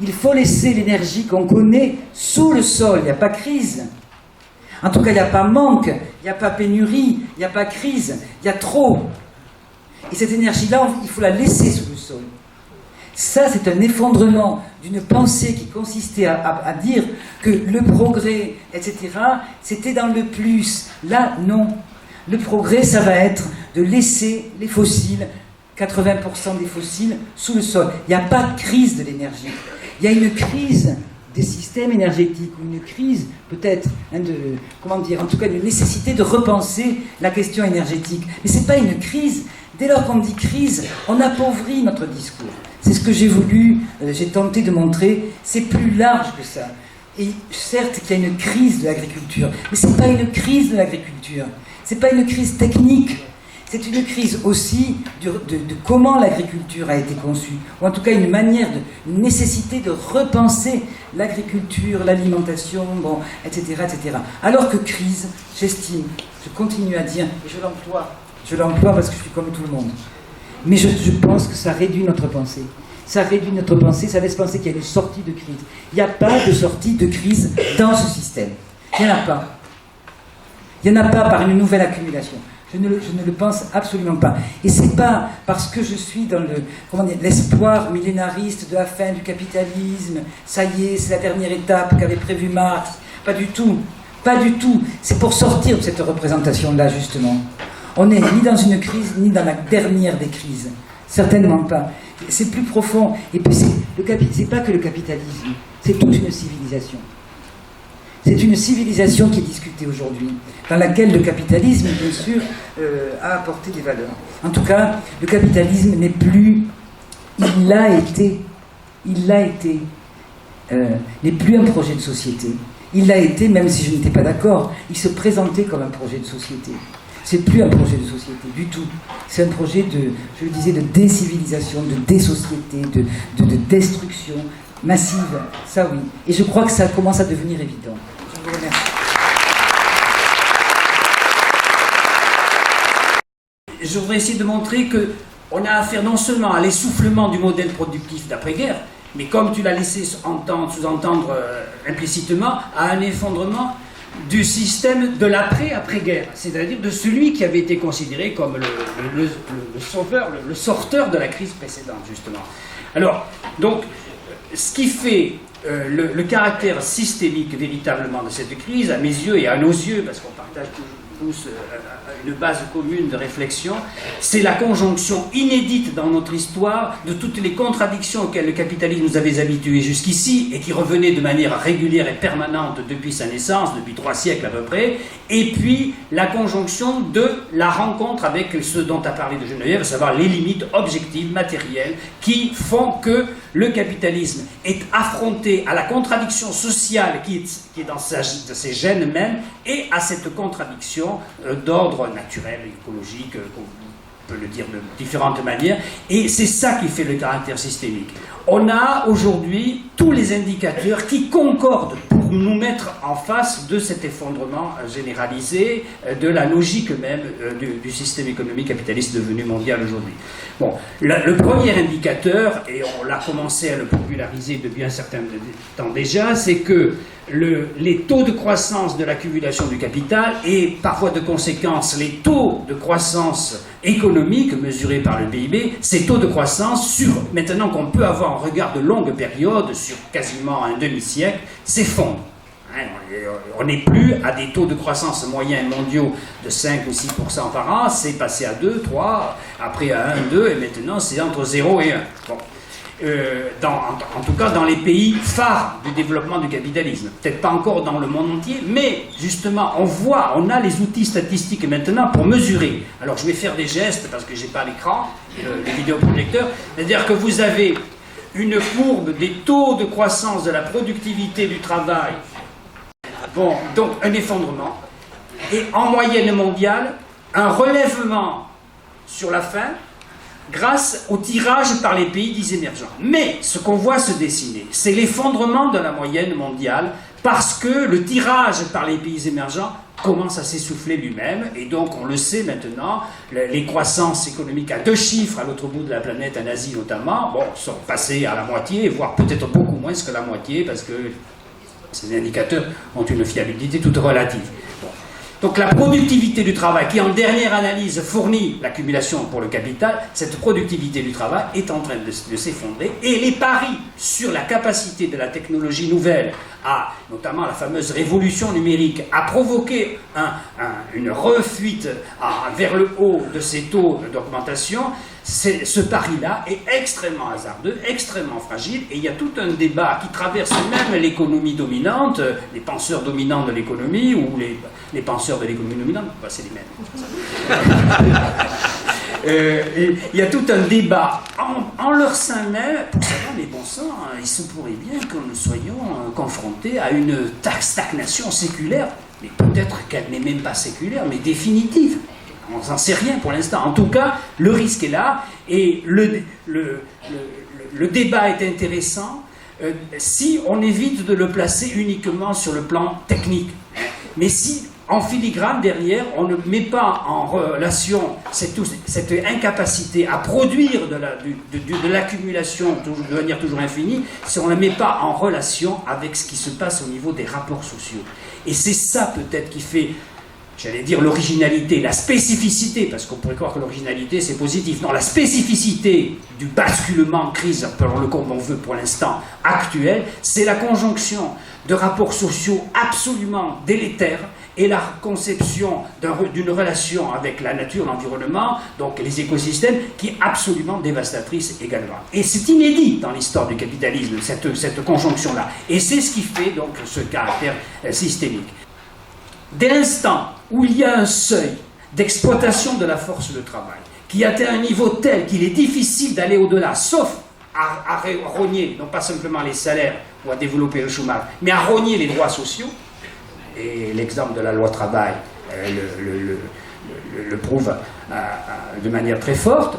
il faut laisser l'énergie qu'on connaît sous le sol. Il n'y a pas crise. En tout cas, il n'y a pas manque, il n'y a pas pénurie, il n'y a pas crise, il y a trop. Et cette énergie-là, il faut la laisser sous le sol. Ça, c'est un effondrement d'une pensée qui consistait à dire que le progrès, etc., c'était dans le plus. Là, non. Le progrès, ça va être de laisser les fossiles, 80% des fossiles, sous le sol. Il n'y a pas de crise de l'énergie. Il y a une crise des systèmes énergétiques, ou une crise, peut-être, en tout cas, une nécessité de repenser la question énergétique. Mais ce n'est pas une crise. Dès lors qu'on dit crise, on appauvrit notre discours. C'est ce que j'ai tenté de montrer, c'est plus large que ça. Et certes qu'il y a une crise de l'agriculture, mais ce n'est pas une crise de l'agriculture, ce n'est pas une crise technique, c'est une crise aussi de comment l'agriculture a été conçue, ou en tout cas une nécessité de repenser l'agriculture, l'alimentation, etc., etc. Alors que crise, j'estime, je continue à dire, et je l'emploie parce que je suis comme tout le monde, mais je pense que ça réduit notre pensée. Ça réduit notre pensée, ça laisse penser qu'il y a une sortie de crise. Il n'y a pas de sortie de crise dans ce système. Il n'y en a pas. Il n'y en a pas par une nouvelle accumulation. Je ne le pense absolument pas. Et ce n'est pas parce que je suis dans l'espoir millénariste de la fin du capitalisme, ça y est, c'est la dernière étape qu'avait prévu Marx. Pas du tout. Pas du tout. C'est pour sortir de cette représentation-là, justement. On n'est ni dans une crise, ni dans la dernière des crises. Certainement pas. C'est plus profond. Et puis, c'est pas que le capitalisme, c'est toute une civilisation. C'est une civilisation qui est discutée aujourd'hui, dans laquelle le capitalisme, bien sûr, a apporté des valeurs. En tout cas, le capitalisme n'est plus... Il l'a été, n'est plus un projet de société. Il l'a été, même si je n'étais pas d'accord, il se présentait comme un projet de société. C'est plus un projet de société du tout. C'est un projet je le disais, de décivilisation, de désociété, de destruction massive. Ça oui. Et je crois que ça commence à devenir évident. Je vous remercie. Je voudrais essayer de montrer qu'on a affaire non seulement à l'essoufflement du modèle productif d'après-guerre, mais comme tu l'as laissé sous-entendre implicitement, à un effondrement du système de l'après-guerre, c'est-à-dire de celui qui avait été considéré comme le sauveur, le sorteur de la crise précédente, justement. Alors, donc, ce qui fait le caractère systémique véritablement de cette crise, à mes yeux et à nos yeux, parce qu'on partage tous une base commune de réflexion, c'est la conjonction inédite dans notre histoire de toutes les contradictions auxquelles le capitalisme nous avait habitués jusqu'ici et qui revenaient de manière régulière et permanente depuis sa naissance, depuis 3 siècles à peu près, et puis la conjonction de la rencontre avec ce dont a parlé de Geneviève, à savoir les limites objectives, matérielles, qui font que le capitalisme est affronté à la contradiction sociale qui est dans ses gènes mêmes et à cette contradiction d'ordre naturel, écologique, on peut le dire de différentes manières, et c'est ça qui fait le caractère systémique. On a aujourd'hui tous les indicateurs qui concordent pour nous mettre en face de cet effondrement généralisé, de la logique même du système économique capitaliste devenu mondial aujourd'hui. Bon, le premier indicateur, et on l'a commencé à le populariser depuis un certain temps déjà, c'est que les taux de croissance de l'accumulation du capital et par voie de conséquence les taux de croissance économique mesurés par le PIB, ces taux de croissance, maintenant qu'on peut avoir un regard de longue période, sur quasiment un demi-siècle, s'effondrent. On n'est plus à des taux de croissance moyens mondiaux de 5 ou 6% par an, c'est passé à 2, 3, après à 1, 2, et maintenant c'est entre 0 et 1. Bon. En tout cas dans les pays phares du développement du capitalisme. Peut-être pas encore dans le monde entier, mais justement on a les outils statistiques maintenant pour mesurer. Alors je vais faire des gestes parce que j'ai pas l'écran, le vidéoprojecteur, c'est-à-dire que vous avez une courbe des taux de croissance de la productivité du travail, bon, donc un effondrement, et en moyenne mondiale, un relèvement sur la fin, grâce au tirage par les pays dits émergents. Mais ce qu'on voit se dessiner, c'est l'effondrement de la moyenne mondiale parce que le tirage par les pays émergents commence à s'essouffler lui-même, et donc on le sait maintenant, les croissances économiques à 2 chiffres à l'autre bout de la planète, en Asie notamment, bon, sont passées à la moitié, voire peut-être beaucoup moins que la moitié, parce que ces indicateurs ont une fiabilité toute relative. Bon. Donc la productivité du travail, qui en dernière analyse fournit l'accumulation pour le capital, cette productivité du travail est en train de s'effondrer, et les paris sur la capacité de la technologie nouvelle, notamment la fameuse révolution numérique, à provoquer une refuite vers le haut de ces taux d'augmentation, ce pari-là est extrêmement hasardeux, extrêmement fragile, et il y a tout un débat qui traverse même l'économie dominante, les penseurs dominants de l'économie, ou les penseurs de l'économie dominante, c'est les mêmes. Il y a tout un débat en leur sein même pour savoir, mais bon sang, il se pourrait bien que nous soyons confrontés à une stagnation séculaire, mais peut-être qu'elle n'est même pas séculaire, mais définitive. On n'en sait rien pour l'instant. En tout cas, le risque est là, et le débat est intéressant si on évite de le placer uniquement sur le plan technique. Mais si, en filigrane derrière, on ne met pas en relation cette incapacité à produire de l'accumulation de manière toujours infinie, si on ne la met pas en relation avec ce qui se passe au niveau des rapports sociaux. Et c'est ça peut-être qui fait, j'allais dire, l'originalité, la spécificité, parce qu'on pourrait croire que l'originalité c'est positif. Non, la spécificité du basculement de crise, appelons-le comme on veut pour l'instant, actuel, c'est la conjonction de rapports sociaux absolument délétères et la conception d'une relation avec la nature, l'environnement, donc les écosystèmes, qui est absolument dévastatrice également. Et c'est inédit dans l'histoire du capitalisme, cette conjonction-là. Et c'est ce qui fait donc ce caractère systémique. Dès l'instant où il y a un seuil d'exploitation de la force de travail qui atteint un niveau tel qu'il est difficile d'aller au-delà, sauf à rogner, non pas simplement les salaires ou à développer le chômage, mais à rogner les droits sociaux, et l'exemple de la loi travail le prouve de manière très forte.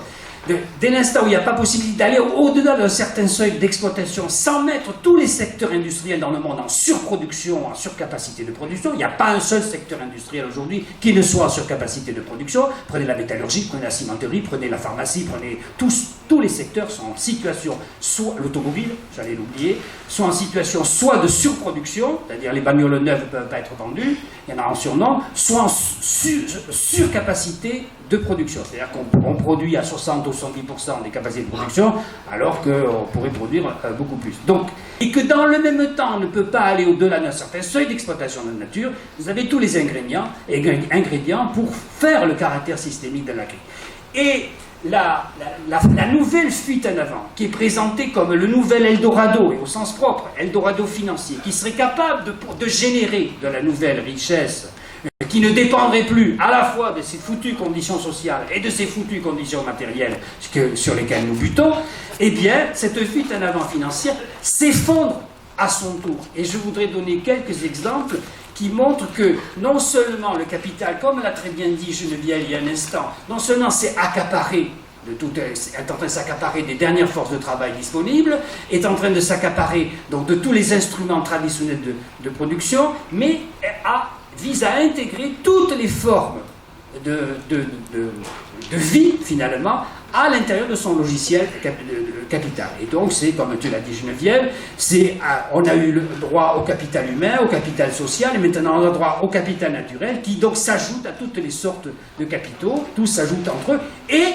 Dès l'instant où il n'y a pas possibilité d'aller au-delà d'un certain seuil d'exploitation sans mettre tous les secteurs industriels dans le monde en surproduction, en surcapacité de production, il n'y a pas un seul secteur industriel aujourd'hui qui ne soit en surcapacité de production. Prenez la métallurgie, prenez la cimenterie, prenez la pharmacie, prenez tous les secteurs sont en situation, soit l'automobile, j'allais l'oublier, sont en situation soit de surproduction, c'est-à-dire les bagnoles neuves ne peuvent pas être vendues, il y en a en surnombre, soit en surcapacité de production, c'est-à-dire qu'on produit à 60 ou 70% des capacités de production, alors qu'on pourrait produire beaucoup plus. Donc, et que dans le même temps, on ne peut pas aller au-delà d'un certain seuil d'exploitation de la nature, vous avez tous les ingrédients pour faire le caractère systémique de la crise. Et la nouvelle fuite en avant, qui est présentée comme le nouvel Eldorado, et au sens propre, Eldorado financier, qui serait capable de générer de la nouvelle richesse, qui ne dépendrait plus à la fois de ces foutues conditions sociales et de ces foutues conditions matérielles sur lesquelles nous butons, eh bien, cette fuite en avant financière s'effondre à son tour. Et je voudrais donner quelques exemples qui montrent que non seulement le capital, comme l'a très bien dit Geneviève il y a un instant, non seulement s'est accaparé est en train de s'accaparer des dernières forces de travail disponibles, est en train de s'accaparer donc de tous les instruments traditionnels de production, mais vise à intégrer toutes les formes de vie, finalement, à l'intérieur de son logiciel capital. Et donc, c'est, comme tu l'as dit, Geneviève, on a eu le droit au capital humain, au capital social, et maintenant on a droit au capital naturel, qui donc s'ajoute à toutes les sortes de capitaux, tous s'ajoutent entre eux, et,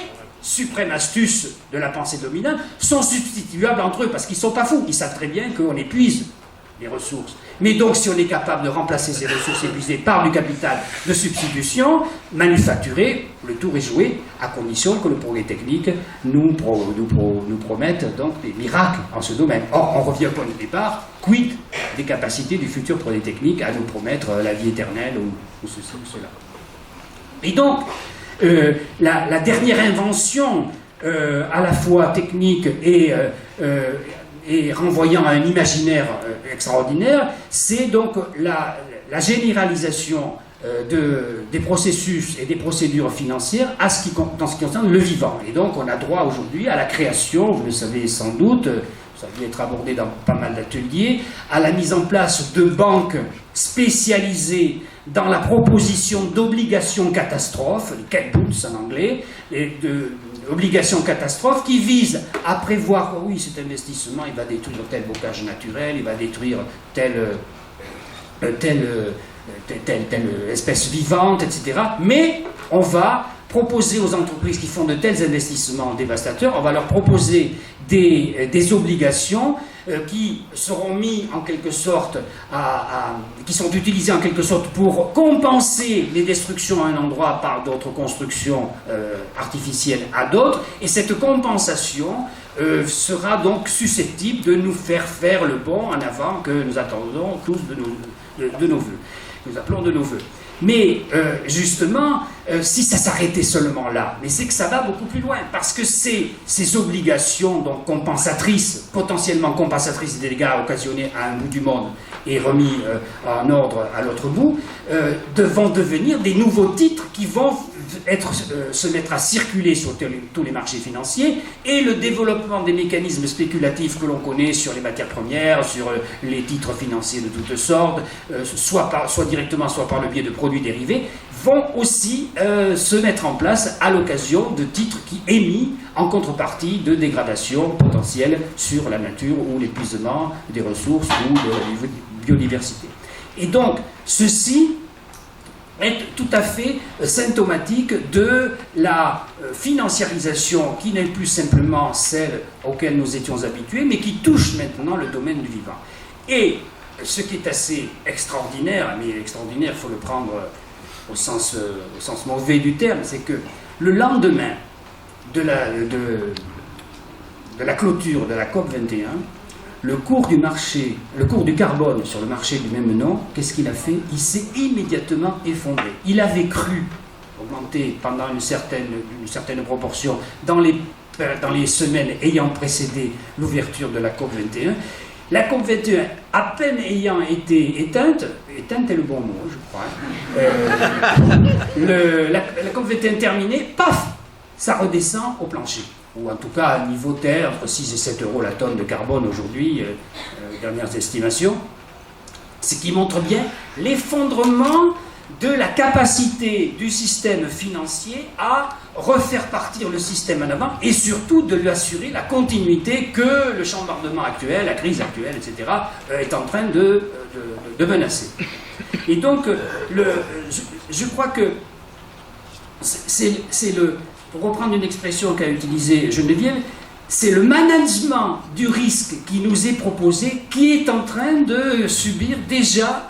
suprême astuce de la pensée dominante, sont substituables entre eux, parce qu'ils ne sont pas fous, ils savent très bien qu'on épuise les ressources. Mais donc, si on est capable de remplacer ces ressources épuisées par du capital de substitution, manufacturé, le tour est joué, à condition que le progrès technique nous promette donc des miracles en ce domaine. Or, on revient au point de départ, quid des capacités du futur progrès technique à nous promettre la vie éternelle ou ceci ou cela. Et donc, la dernière invention, à la fois technique et renvoyant à un imaginaire extraordinaire, c'est donc la généralisation des processus et des procédures financières dans ce qui concerne le vivant. Et donc on a droit aujourd'hui à la création, vous le savez sans doute, ça a dû être abordé dans pas mal d'ateliers, à la mise en place de banques spécialisées dans la proposition d'obligations catastrophes, les cat bonds en anglais, obligations catastrophes qui visent à prévoir, oui, cet investissement, il va détruire tel bocage naturel, il va détruire telle espèce vivante, etc. Mais on va proposer aux entreprises qui font de tels investissements dévastateurs, on va leur proposer des obligations qui seront mis en quelque sorte qui sont utilisées en quelque sorte pour compenser les destructions à un endroit par d'autres constructions artificielles à d'autres, et cette compensation sera donc susceptible de nous faire le bond en avant que nous attendons tous de nos voeux. Nous appelons de nos voeux. Mais justement, si ça s'arrêtait seulement là, mais c'est que ça va beaucoup plus loin, parce que ces obligations donc compensatrices, potentiellement compensatrices des dégâts occasionnés à un bout du monde et remis en ordre à l'autre bout, vont devenir des nouveaux titres qui vont se mettre à circuler sur tous les marchés financiers, et le développement des mécanismes spéculatifs que l'on connaît sur les matières premières, sur les titres financiers de toutes sortes, soit directement, soit par le biais de produits dérivés, vont aussi se mettre en place à l'occasion de titres qui émis en contrepartie de dégradation potentielle sur la nature ou l'épuisement des ressources ou de la biodiversité. Et donc, ceci est tout à fait symptomatique de la financiarisation qui n'est plus simplement celle auquel nous étions habitués, mais qui touche maintenant le domaine du vivant. Et ce qui est assez extraordinaire, mais extraordinaire, il faut le prendre au sens mauvais du terme, c'est que le lendemain de la clôture de la COP21, le cours du carbone sur le marché du même nom, qu'est-ce qu'il a fait? Il s'est immédiatement effondré. Il avait cru augmenter pendant une certaine proportion dans les semaines ayant précédé l'ouverture de la COP21. La COP21, à peine ayant été éteinte est le bon mot, je crois, la COP21 terminée, paf, ça redescend au plancher. Ou en tout cas à un niveau tel, entre 6 et 7 euros la tonne de carbone aujourd'hui, dernières estimations, ce qui montre bien l'effondrement de la capacité du système financier à refaire partir le système en avant, et surtout de lui assurer la continuité que le chambardement actuel, la crise actuelle, etc., est en train de menacer. Et donc, je crois que pour reprendre une expression qu'a utilisée Geneviève, c'est le management du risque qui nous est proposé qui est en train de subir déjà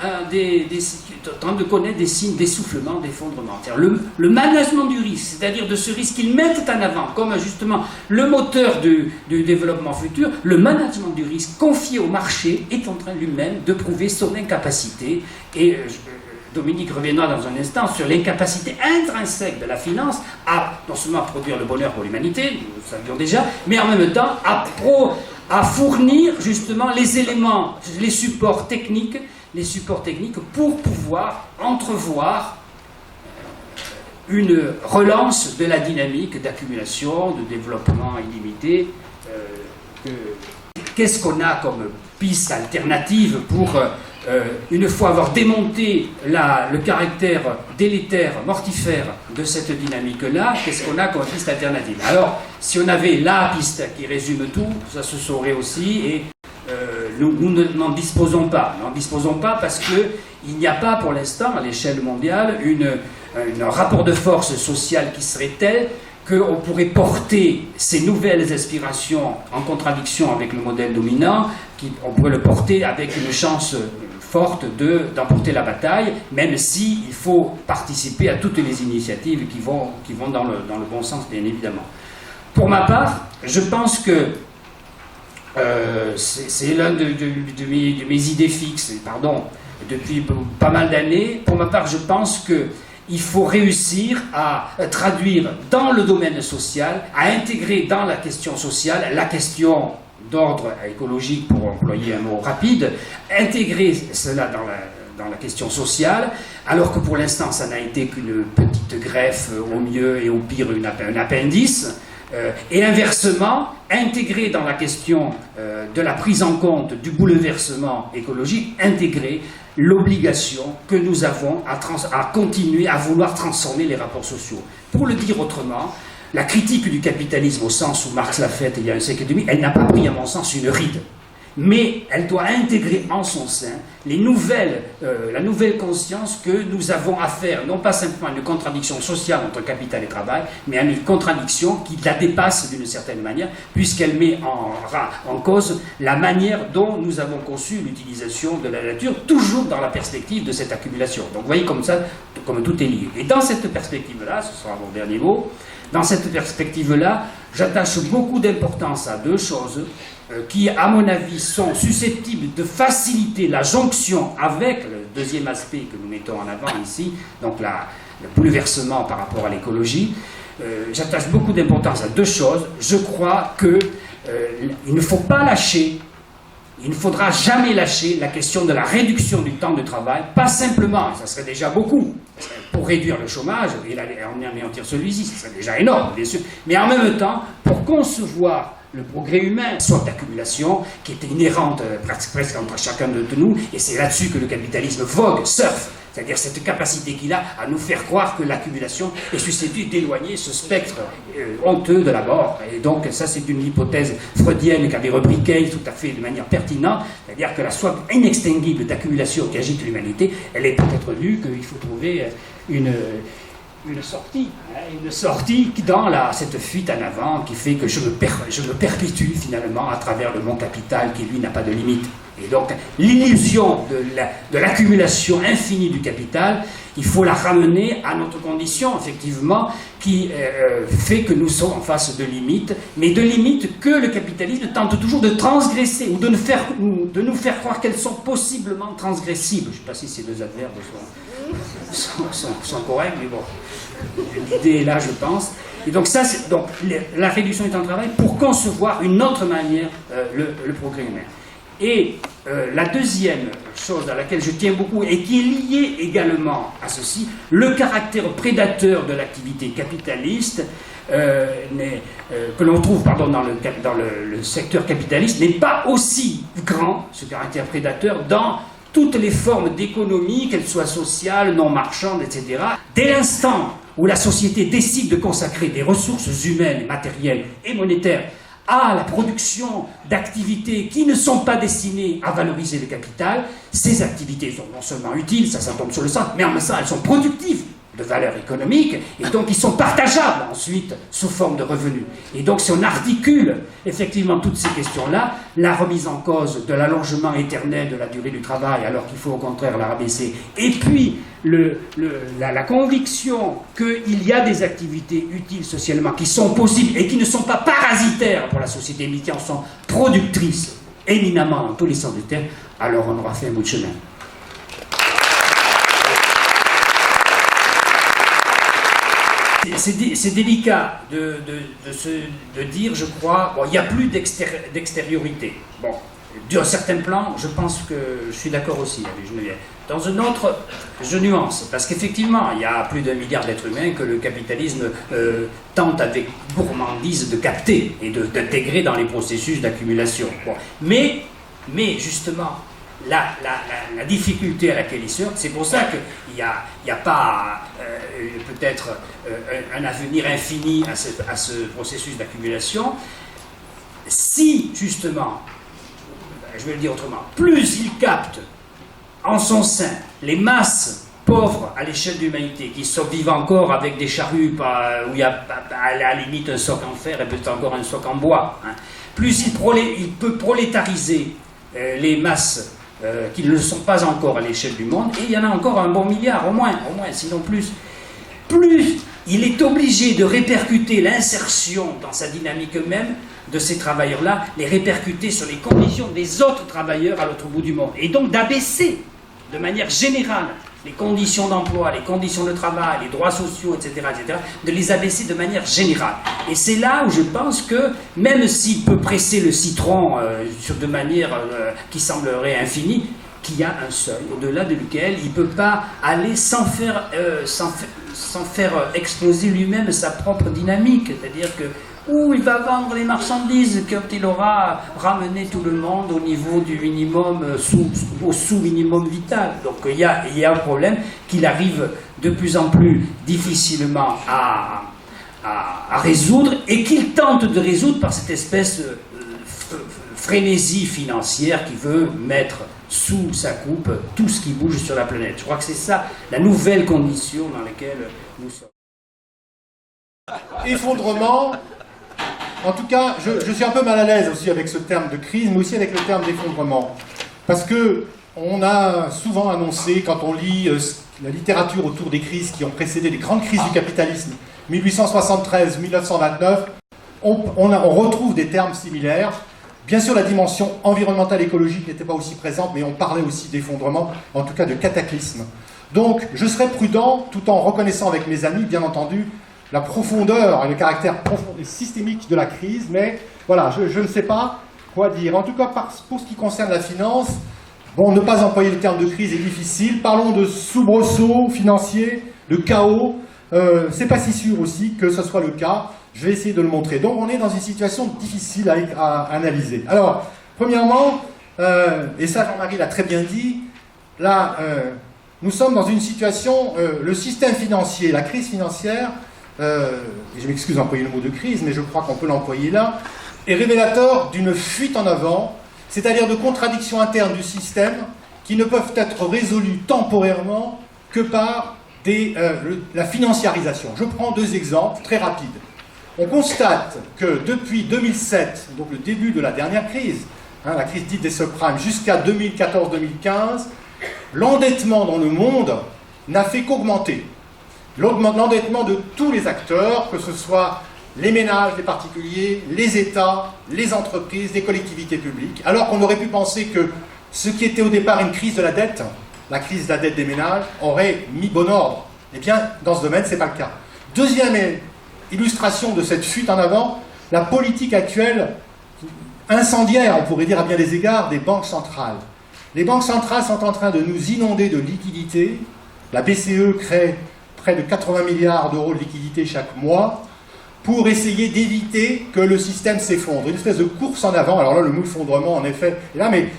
en train de connaître des signes d'essoufflement, d'effondrement. Le management du risque, c'est-à-dire de ce risque qu'ils mettent en avant comme justement le moteur du développement futur, le management du risque confié au marché est en train lui-même de prouver son incapacité. Et Dominique reviendra dans un instant sur l'incapacité intrinsèque de la finance à non seulement produire le bonheur pour l'humanité, nous le savions déjà, mais en même temps à fournir justement les éléments, les supports techniques pour pouvoir entrevoir une relance de la dynamique d'accumulation, de développement illimité. Qu'est-ce qu'on a comme piste alternative pour, une fois avoir démonté le caractère délétère, mortifère de cette dynamique-là, qu'est-ce qu'on a comme piste alternative? Alors, si on avait la piste qui résume tout, ça se saurait aussi, et nous n'en disposons pas. Nous n'en disposons pas parce qu'il n'y a pas pour l'instant, à l'échelle mondiale, un rapport de force sociale qui serait tel qu'on pourrait porter ces nouvelles aspirations en contradiction avec le modèle dominant, on pourrait le porter avec une chance forte d'emporter la bataille, même s'il faut participer à toutes les initiatives qui vont dans le bon sens, bien évidemment. Pour ma part, je pense que c'est l'un de mes idées fixes, depuis pas mal d'années. Pour ma part, je pense qu'il faut réussir à traduire dans le domaine social, à intégrer dans la question sociale la question d'ordre écologique, pour employer un mot rapide, intégrer cela dans la question sociale, alors que pour l'instant ça n'a été qu'une petite greffe au mieux et au pire un appendice, et inversement, intégrer dans la question de la prise en compte du bouleversement écologique, intégrer l'obligation que nous avons à continuer à vouloir transformer les rapports sociaux. Pour le dire autrement, la critique du capitalisme au sens où Marx l'a faite il y a un siècle et demi, elle n'a pas pris à mon sens une ride. Mais elle doit intégrer en son sein la nouvelle conscience que nous avons affaire, non pas simplement à une contradiction sociale entre capital et travail, mais à une contradiction qui la dépasse d'une certaine manière, puisqu'elle met en cause la manière dont nous avons conçu l'utilisation de la nature, toujours dans la perspective de cette accumulation. Donc vous voyez comme ça, comme tout est lié. Et dans cette perspective-là, ce sera mon dernier mot, dans cette perspective-là, j'attache beaucoup d'importance à deux choses qui, à mon avis, sont susceptibles de faciliter la jonction avec le deuxième aspect que nous mettons en avant ici, donc le bouleversement par rapport à l'écologie. J'attache beaucoup d'importance à deux choses. Je crois qu'il ne faut pas lâcher, il ne faudra jamais lâcher la question de la réduction du temps de travail, pas simplement, ça serait déjà beaucoup, pour réduire le chômage et en anéantir celui-ci, ce serait déjà énorme, bien sûr, mais en même temps, pour concevoir le progrès humain, soit d'accumulation, qui est inhérente presque entre chacun de nous, et c'est là-dessus que le capitalisme vogue, surfe, c'est-à-dire cette capacité qu'il a à nous faire croire que l'accumulation est susceptible d'éloigner ce spectre honteux de la mort. Et donc ça c'est une hypothèse freudienne qu'avait repris Keynes tout à fait de manière pertinente, c'est-à-dire que la soif inextinguible d'accumulation qui agite l'humanité, elle est peut-être lue qu'il faut trouver une sortie dans cette fuite en avant qui fait que je me perpétue finalement à travers le mon capital qui lui n'a pas de limite. Et donc l'illusion de l'accumulation infinie du capital, il faut la ramener à notre condition effectivement qui fait que nous sommes en face de limites, mais de limites que le capitalisme tente toujours de transgresser ou de nous faire croire qu'elles sont possiblement transgressibles. Je ne sais pas si ces deux adverbes sont corrects, mais bon, l'idée est là, je pense. Et donc la réduction du temps de travail pour concevoir une autre manière le progrès humain. Et la deuxième chose à laquelle je tiens beaucoup et qui est liée également à ceci, le caractère prédateur de l'activité capitaliste que l'on trouve dans le secteur capitaliste n'est pas aussi grand, ce caractère prédateur, dans toutes les formes d'économie, qu'elles soient sociales, non marchandes, etc. Dès l'instant où la société décide de consacrer des ressources humaines, matérielles et monétaires à la production d'activités qui ne sont pas destinées à valoriser le capital, ces activités sont non seulement utiles, ça tombe sur le sens, mais en même temps elles sont productives de valeur économique, et donc ils sont partageables ensuite sous forme de revenus. Et donc si on articule effectivement toutes ces questions-là, la remise en cause de l'allongement éternel de la durée du travail, alors qu'il faut au contraire la rabaisser, et puis la conviction qu'il y a des activités utiles socialement qui sont possibles et qui ne sont pas parasitaires pour la société, mais qui en sont productrices éminemment dans tous les sens du terme, alors on aura fait un bout de chemin. C'est délicat de dire, je crois, il n'y a plus d'extériorité. Bon, d'un certain plan, je pense que je suis d'accord aussi avec Geneviève. Dans un autre, je nuance, parce qu'effectivement, il y a plus d'1 milliard d'êtres humains que le capitalisme tente avec gourmandise de capter et d'intégrer dans les processus d'accumulation. Bon. Mais justement, la difficulté à laquelle il sort, c'est pour ça qu'il n'y a pas peut-être un avenir infini à ce processus d'accumulation. Si, justement, je vais le dire autrement, plus il capte en son sein les masses pauvres à l'échelle de l'humanité, qui vivent encore avec des charrues où il y a à la limite un soc en fer et peut-être encore un soc en bois, hein, plus il peut prolétariser les masses qui ne le sont pas encore à l'échelle du monde, et il y en a encore un bon milliard, au moins, sinon plus. Plus il est obligé de répercuter l'insertion dans sa dynamique même de ces travailleurs-là, les répercuter sur les conditions des autres travailleurs à l'autre bout du monde. Et donc d'abaisser de manière générale les conditions d'emploi, les conditions de travail, les droits sociaux, etc., de les abaisser de manière générale. Et c'est là où je pense que, même s'il peut presser le citron de manière qui semblerait infinie, qu'il y a un seuil au-delà de lequel il ne peut pas aller sans faire exploser lui-même sa propre dynamique. C'est-à-dire que où il va vendre les marchandises quand il aura ramené tout le monde au niveau du minimum, au sous-minimum vital. Donc il y a un problème qu'il arrive de plus en plus difficilement à résoudre, et qu'il tente de résoudre par cette espèce de frénésie financière qui veut mettre sous sa coupe tout ce qui bouge sur la planète. Je crois que c'est ça la nouvelle condition dans laquelle nous sommes. Effondrement. En tout cas, je suis un peu mal à l'aise aussi avec ce terme de crise, mais aussi avec le terme d'effondrement. Parce que on a souvent annoncé, quand on lit la littérature autour des crises qui ont précédé les grandes crises du capitalisme, 1873, 1929, on retrouve des termes similaires. Bien sûr, la dimension environnementale écologique n'était pas aussi présente, mais on parlait aussi d'effondrement, en tout cas de cataclysme. Donc, je serai prudent, tout en reconnaissant avec mes amis, bien entendu, la profondeur et le caractère profond et systémique de la crise, mais voilà, je ne sais pas quoi dire. En tout cas, pour ce qui concerne la finance, bon, ne pas employer le terme de crise est difficile. Parlons de soubresaut financier, de chaos. C'est pas si sûr aussi que ce soit le cas. Je vais essayer de le montrer. Donc, on est dans une situation difficile à analyser. Alors, premièrement, et ça Jean-Marie l'a très bien dit, là, nous sommes dans une situation, le système financier, la crise financière, je m'excuse d'employer le mot de crise, mais je crois qu'on peut l'employer là, est révélateur d'une fuite en avant, c'est-à-dire de contradictions internes du système qui ne peuvent être résolues temporairement que par la financiarisation. Je prends deux exemples très rapides. On constate que depuis 2007, donc le début de la dernière crise, la crise dite des subprimes, jusqu'à 2014-2015, l'endettement dans le monde n'a fait qu'augmenter. L'endettement de tous les acteurs, que ce soit les ménages, les particuliers, les États, les entreprises, les collectivités publiques, alors qu'on aurait pu penser que ce qui était au départ une crise de la dette, la crise de la dette des ménages, aurait mis bon ordre. Eh bien, dans ce domaine, ce n'est pas le cas. Deuxième illustration de cette fuite en avant, la politique actuelle incendiaire, on pourrait dire à bien des égards, des banques centrales. Les banques centrales sont en train de nous inonder de liquidités. La BCE crée près de 80 milliards d'euros de liquidités chaque mois pour essayer d'éviter que le système s'effondre. Une espèce de course en avant. Alors là, le mot effondrement, en effet, est là, mais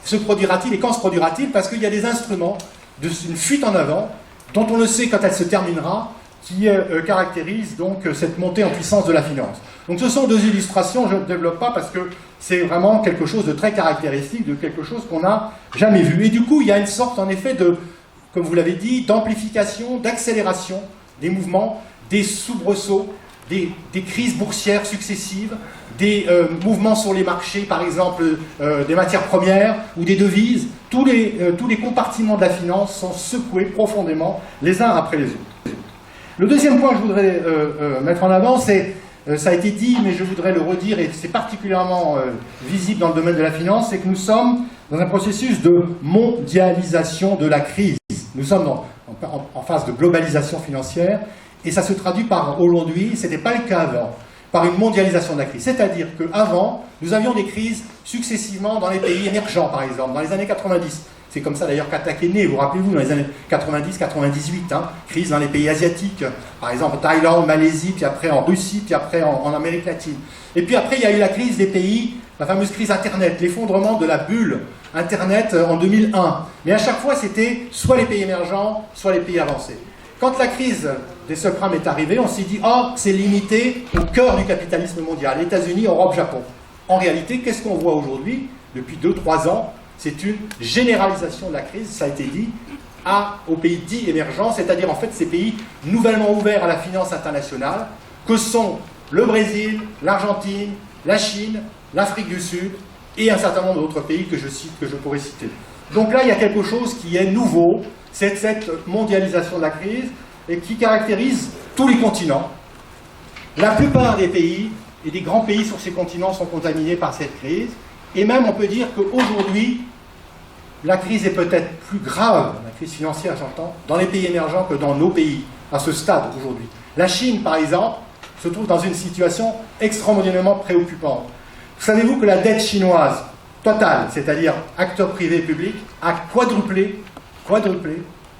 se produira-t-il et quand se produira-t-il? Parce qu'il y a des instruments d'une fuite en avant dont on ne sait quand elle se terminera, qui caractérise donc cette montée en puissance de la finance. Donc ce sont deux illustrations, je ne développe pas parce que c'est vraiment quelque chose de très caractéristique, de quelque chose qu'on n'a jamais vu. Et du coup, il y a une sorte en effet de, comme vous l'avez dit, d'amplification, d'accélération des mouvements, des soubresauts, des crises boursières successives, des mouvements sur les marchés, par exemple des matières premières ou des devises. Tous les compartiments de la finance sont secoués profondément les uns après les autres. Le deuxième point que je voudrais mettre en avant, c'est, ça a été dit, mais je voudrais le redire, et c'est particulièrement visible dans le domaine de la finance, c'est que nous sommes dans un processus de mondialisation de la crise. Nous sommes en phase de globalisation financière, et ça se traduit par aujourd'hui, ce n'était pas le cas avant, par une mondialisation de la crise. C'est-à-dire qu'avant, nous avions des crises successivement dans les pays émergents, par exemple, dans les années 90. C'est comme ça d'ailleurs qu'Attac est né, vous rappelez-vous, dans les années 90-98, crise dans les pays asiatiques, par exemple Thaïlande, Malaisie, puis après en Russie, puis après en Amérique latine. Et puis après, il y a eu la crise des pays, la fameuse crise Internet, l'effondrement de la bulle Internet en 2001. Mais à chaque fois, c'était soit les pays émergents, soit les pays avancés. Quand la crise des subprimes est arrivée, on s'est dit « Ah, c'est limité au cœur du capitalisme mondial, États-Unis, Europe, Japon ». En réalité, qu'est-ce qu'on voit aujourd'hui, depuis 2-3 ans? C'est une généralisation de la crise, ça a été dit, aux pays dits émergents, c'est-à-dire en fait ces pays nouvellement ouverts à la finance internationale, que sont le Brésil, l'Argentine, la Chine, l'Afrique du Sud et un certain nombre d'autres pays que je pourrais citer. Donc là, il y a quelque chose qui est nouveau, c'est cette mondialisation de la crise et qui caractérise tous les continents. La plupart des pays et des grands pays sur ces continents sont contaminés par cette crise. Et même, on peut dire qu'aujourd'hui, la crise est peut-être plus grave, la crise financière, j'entends, dans les pays émergents que dans nos pays, à ce stade aujourd'hui. La Chine, par exemple, se trouve dans une situation extraordinairement préoccupante. Savez-vous que la dette chinoise totale, c'est-à-dire acteurs privés et publics, a quadruplé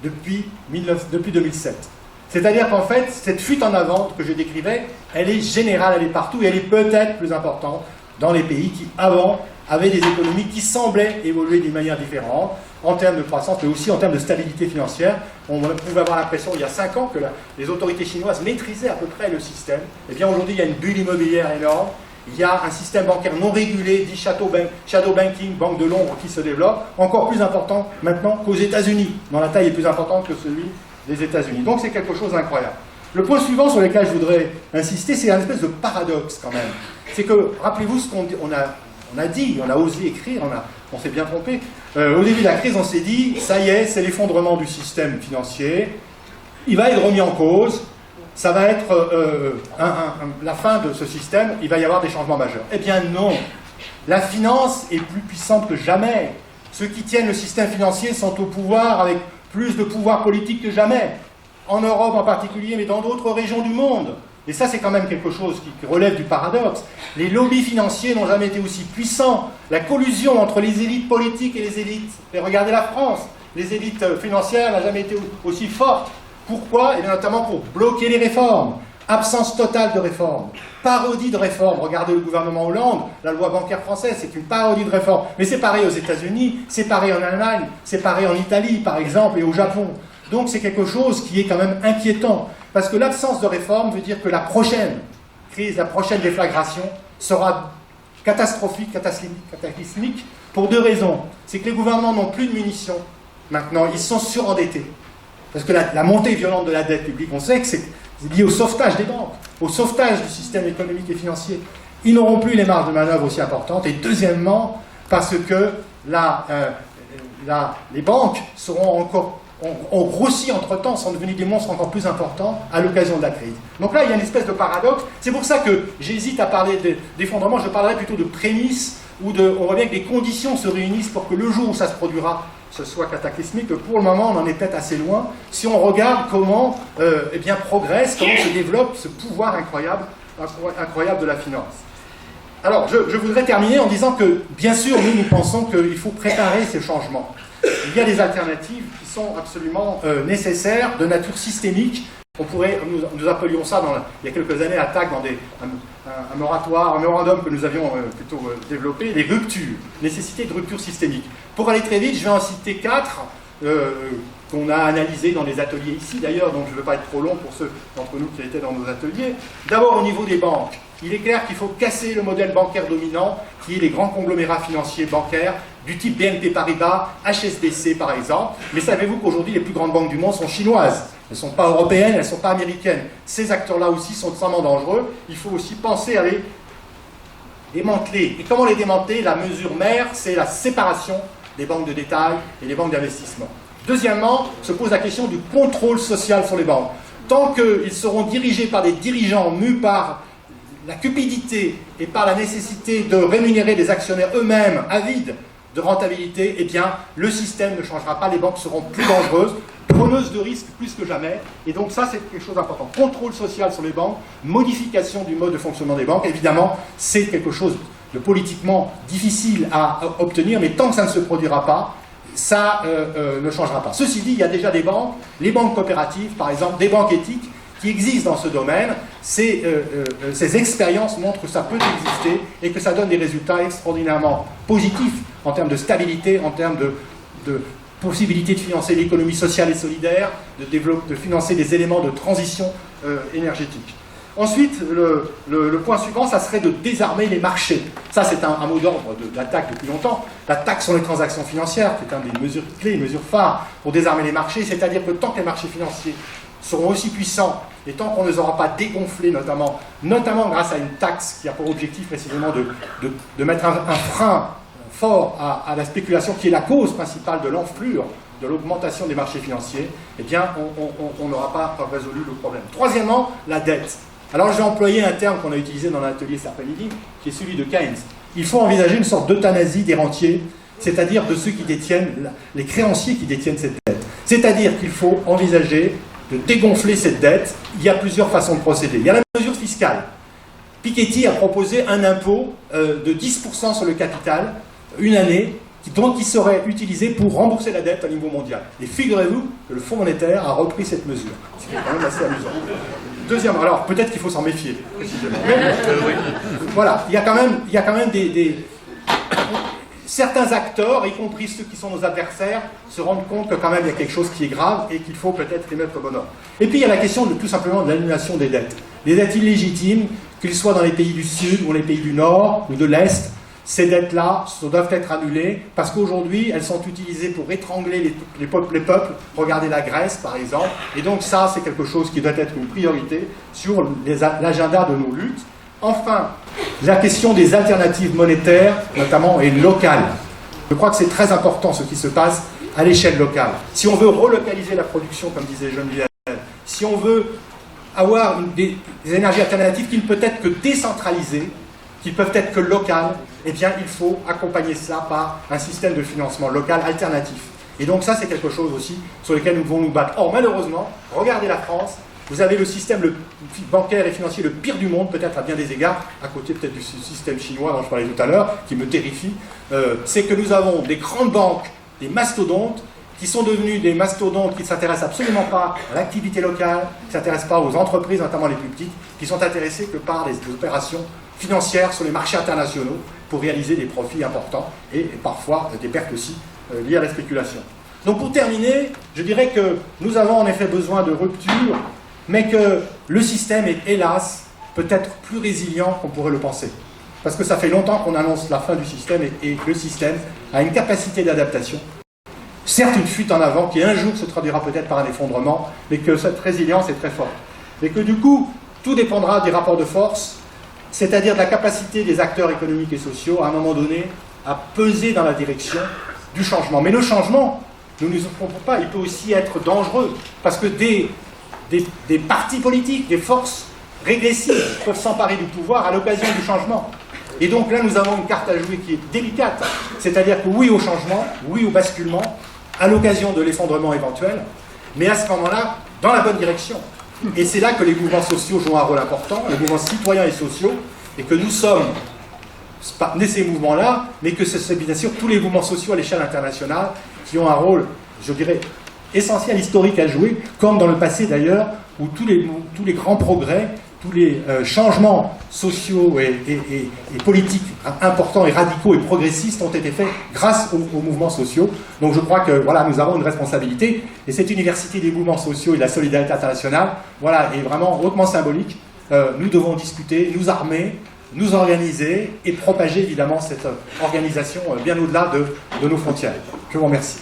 depuis 2007. C'est-à-dire qu'en fait, cette fuite en avant que je décrivais, elle est générale, elle est partout, et elle est peut-être plus importante dans les pays qui, avant, avaient des économies qui semblaient évoluer d'une manière différente, en termes de croissance, mais aussi en termes de stabilité financière. On pouvait avoir l'impression, il y a 5 ans, que les autorités chinoises maîtrisaient à peu près le système. Eh bien, aujourd'hui, il y a une bulle immobilière énorme, il y a un système bancaire non régulé, dit shadow banking, banque de l'ombre, qui se développe, encore plus important maintenant qu'aux États-Unis, dont la taille est plus importante que celui des États-Unis. Donc c'est quelque chose d'incroyable. Le point suivant sur lequel je voudrais insister, c'est un espèce de paradoxe quand même. C'est que, rappelez-vous ce qu'on a dit, on a osé écrire, on s'est bien trompé. Au début de la crise, on s'est dit, ça y est, c'est l'effondrement du système financier, il va être remis en cause, ça va être la fin de ce système, il va y avoir des changements majeurs. Eh bien non, la finance est plus puissante que jamais. Ceux qui tiennent le système financier sont au pouvoir avec plus de pouvoir politique que jamais, en Europe en particulier, mais dans d'autres régions du monde. Et ça, c'est quand même quelque chose qui relève du paradoxe. Les lobbies financiers n'ont jamais été aussi puissants. La collusion entre les élites politiques et les élites, et regardez la France, les élites financières n'a jamais été aussi forte. Pourquoi? Et bien notamment pour bloquer les réformes. Absence totale de réformes. Parodie de réformes. Regardez le gouvernement Hollande, la loi bancaire française, c'est une parodie de réformes. Mais c'est pareil aux États-Unis, c'est pareil en Allemagne, c'est pareil en Italie, par exemple, et au Japon. Donc c'est quelque chose qui est quand même inquiétant. Parce que l'absence de réforme veut dire que la prochaine crise, la prochaine déflagration sera catastrophique, cataclysmique, pour 2 raisons. C'est que les gouvernements n'ont plus de munitions. Maintenant, ils sont surendettés. Parce que la montée violente de la dette publique, on sait que c'est lié au sauvetage des banques, au sauvetage du système économique et financier. Ils n'auront plus les marges de manœuvre aussi importantes. Et deuxièmement, parce que les banques ont grossi entre-temps, sont devenus des monstres encore plus importants à l'occasion de la crise. Donc là, il y a une espèce de paradoxe. C'est pour ça que j'hésite à parler d'effondrement. Je parlerai plutôt de prémices, on voit bien que les conditions se réunissent pour que le jour où ça se produira, ce soit cataclysmique. Pour le moment, on en est peut-être assez loin. Si on regarde comment progresse, comment se développe ce pouvoir incroyable de la finance. Alors, je voudrais terminer en disant que, bien sûr, nous pensons qu'il faut préparer ces changements. Il y a des alternatives qui sont absolument nécessaires, de nature systémique. Nous appelions ça, il y a quelques années, Attac, dans un mémorandum que nous avions plutôt développé, des ruptures, nécessité de rupture systémique. Pour aller très vite, je vais en citer 4 qu'on a analysés dans les ateliers ici, d'ailleurs, donc je ne veux pas être trop long pour ceux d'entre nous qui étaient dans nos ateliers. D'abord, au niveau des banques, il est clair qu'il faut casser le modèle bancaire dominant, qui est les grands conglomérats financiers bancaires, du type BNP Paribas, HSBC par exemple. Mais savez-vous qu'aujourd'hui, les plus grandes banques du monde sont chinoises? Elles ne sont pas européennes, elles ne sont pas américaines. Ces acteurs-là aussi sont extrêmement dangereux. Il faut aussi penser à les démanteler. Et comment les démanteler? La mesure mère, c'est la séparation des banques de détail et des banques d'investissement. Deuxièmement, se pose la question du contrôle social sur les banques. Tant qu'ils seront dirigés par des dirigeants mus par la cupidité et par la nécessité de rémunérer des actionnaires eux-mêmes avides de rentabilité, eh bien, le système ne changera pas, les banques seront plus dangereuses, preneuses de risques plus que jamais, et donc ça, c'est quelque chose d'important. Contrôle social sur les banques, modification du mode de fonctionnement des banques, évidemment, c'est quelque chose de politiquement difficile à obtenir, mais tant que ça ne se produira pas, ça ne changera pas. Ceci dit, il y a déjà des banques, les banques coopératives, par exemple, des banques éthiques, qui existent dans ce domaine. Ces expériences montrent que ça peut exister et que ça donne des résultats extraordinairement positifs en termes de stabilité, en termes de possibilité de financer l'économie sociale et solidaire, de financer des éléments de transition énergétique. Ensuite, le point suivant, ça serait de désarmer les marchés. Ça, c'est un mot d'ordre d'attaque depuis longtemps. La taxe sur les transactions financières, qui est une des mesures clés, une mesure phare pour désarmer les marchés, c'est-à-dire que tant que les marchés financiers seront aussi puissants, et tant qu'on ne les aura pas dégonflés, notamment grâce à une taxe qui a pour objectif précisément de mettre un frein fort à la spéculation, qui est la cause principale de l'enflure, de l'augmentation des marchés financiers, eh bien, on n'aura pas résolu le problème. Troisièmement, la dette. Alors, j'ai employé un terme qu'on a utilisé dans l'atelier cet après-midi, qui est celui de Keynes. Il faut envisager une sorte d'euthanasie des rentiers, c'est-à-dire de ceux qui détiennent, les créanciers qui détiennent cette dette. C'est-à-dire qu'il faut envisager de dégonfler cette dette. Il y a plusieurs façons de procéder. Il y a la mesure fiscale. Piketty a proposé un impôt de 10% sur le capital, une année, qui serait utilisé pour rembourser la dette à niveau mondial. Et figurez-vous que le Fonds monétaire a repris cette mesure. Ce qui est quand même assez amusant. Deuxième, alors peut-être qu'il faut s'en méfier, précisément. Mais, voilà, il y a quand même certains acteurs, y compris ceux qui sont nos adversaires, se rendent compte que quand même il y a quelque chose qui est grave et qu'il faut peut-être les mettre au bon ordre. Et puis il y a la question tout simplement de l'annulation des dettes. Les dettes illégitimes, qu'ils soient dans les pays du Sud ou les pays du Nord ou de l'Est, ces dettes-là doivent être annulées parce qu'aujourd'hui, elles sont utilisées pour étrangler les peuples. Regardez la Grèce, par exemple. Et donc ça, c'est quelque chose qui doit être une priorité sur l'agenda de nos luttes. Enfin, la question des alternatives monétaires, notamment, est locale. Je crois que c'est très important ce qui se passe à l'échelle locale. Si on veut relocaliser la production, comme disait Geneviève, si on veut avoir des énergies alternatives qui ne peuvent être que décentralisées, qui peuvent être que locales, eh bien, il faut accompagner cela par un système de financement local alternatif. Et donc ça, c'est quelque chose aussi sur lequel nous devons nous battre. Or, malheureusement, regardez la France, vous avez le système bancaire et financier le pire du monde, peut-être à bien des égards, à côté peut-être du système chinois dont je parlais tout à l'heure, qui me terrifie. C'est que nous avons des grandes banques, des mastodontes, qui sont devenus des mastodontes qui ne s'intéressent absolument pas à l'activité locale, qui ne s'intéressent pas aux entreprises, notamment les plus petites, qui sont intéressées que par des opérations financières sur les marchés internationaux pour réaliser des profits importants et parfois des pertes aussi liées à la spéculation. Donc pour terminer, je dirais que nous avons en effet besoin de rupture, mais que le système est hélas peut-être plus résilient qu'on pourrait le penser. Parce que ça fait longtemps qu'on annonce la fin du système et le système a une capacité d'adaptation. Certes une fuite en avant qui un jour se traduira peut-être par un effondrement, mais que cette résilience est très forte. Et que du coup, tout dépendra des rapports de force, c'est-à-dire de la capacité des acteurs économiques et sociaux, à un moment donné, à peser dans la direction du changement. Mais le changement, nous ne nous trompons pas, il peut aussi être dangereux, parce que des partis politiques, des forces régressives peuvent s'emparer du pouvoir à l'occasion du changement. Et donc là, nous avons une carte à jouer qui est délicate, c'est-à-dire que oui au changement, oui au basculement, à l'occasion de l'effondrement éventuel, mais à ce moment-là, dans la bonne direction. Et c'est là que les mouvements sociaux jouent un rôle important, les mouvements citoyens et sociaux, et que nous sommes nés ces mouvements-là, mais que c'est bien sûr tous les mouvements sociaux à l'échelle internationale qui ont un rôle, je dirais, essentiel, historique à jouer, comme dans le passé d'ailleurs, où tous les grands progrès, tous les changements sociaux et politiques importants et radicaux et progressistes ont été faits grâce aux mouvements sociaux. Donc je crois que voilà, nous avons une responsabilité, et cette université des mouvements sociaux et de la solidarité internationale est vraiment hautement symbolique. Nous devons discuter, nous armer, nous organiser et propager évidemment cette organisation bien au-delà de nos frontières. Je vous remercie.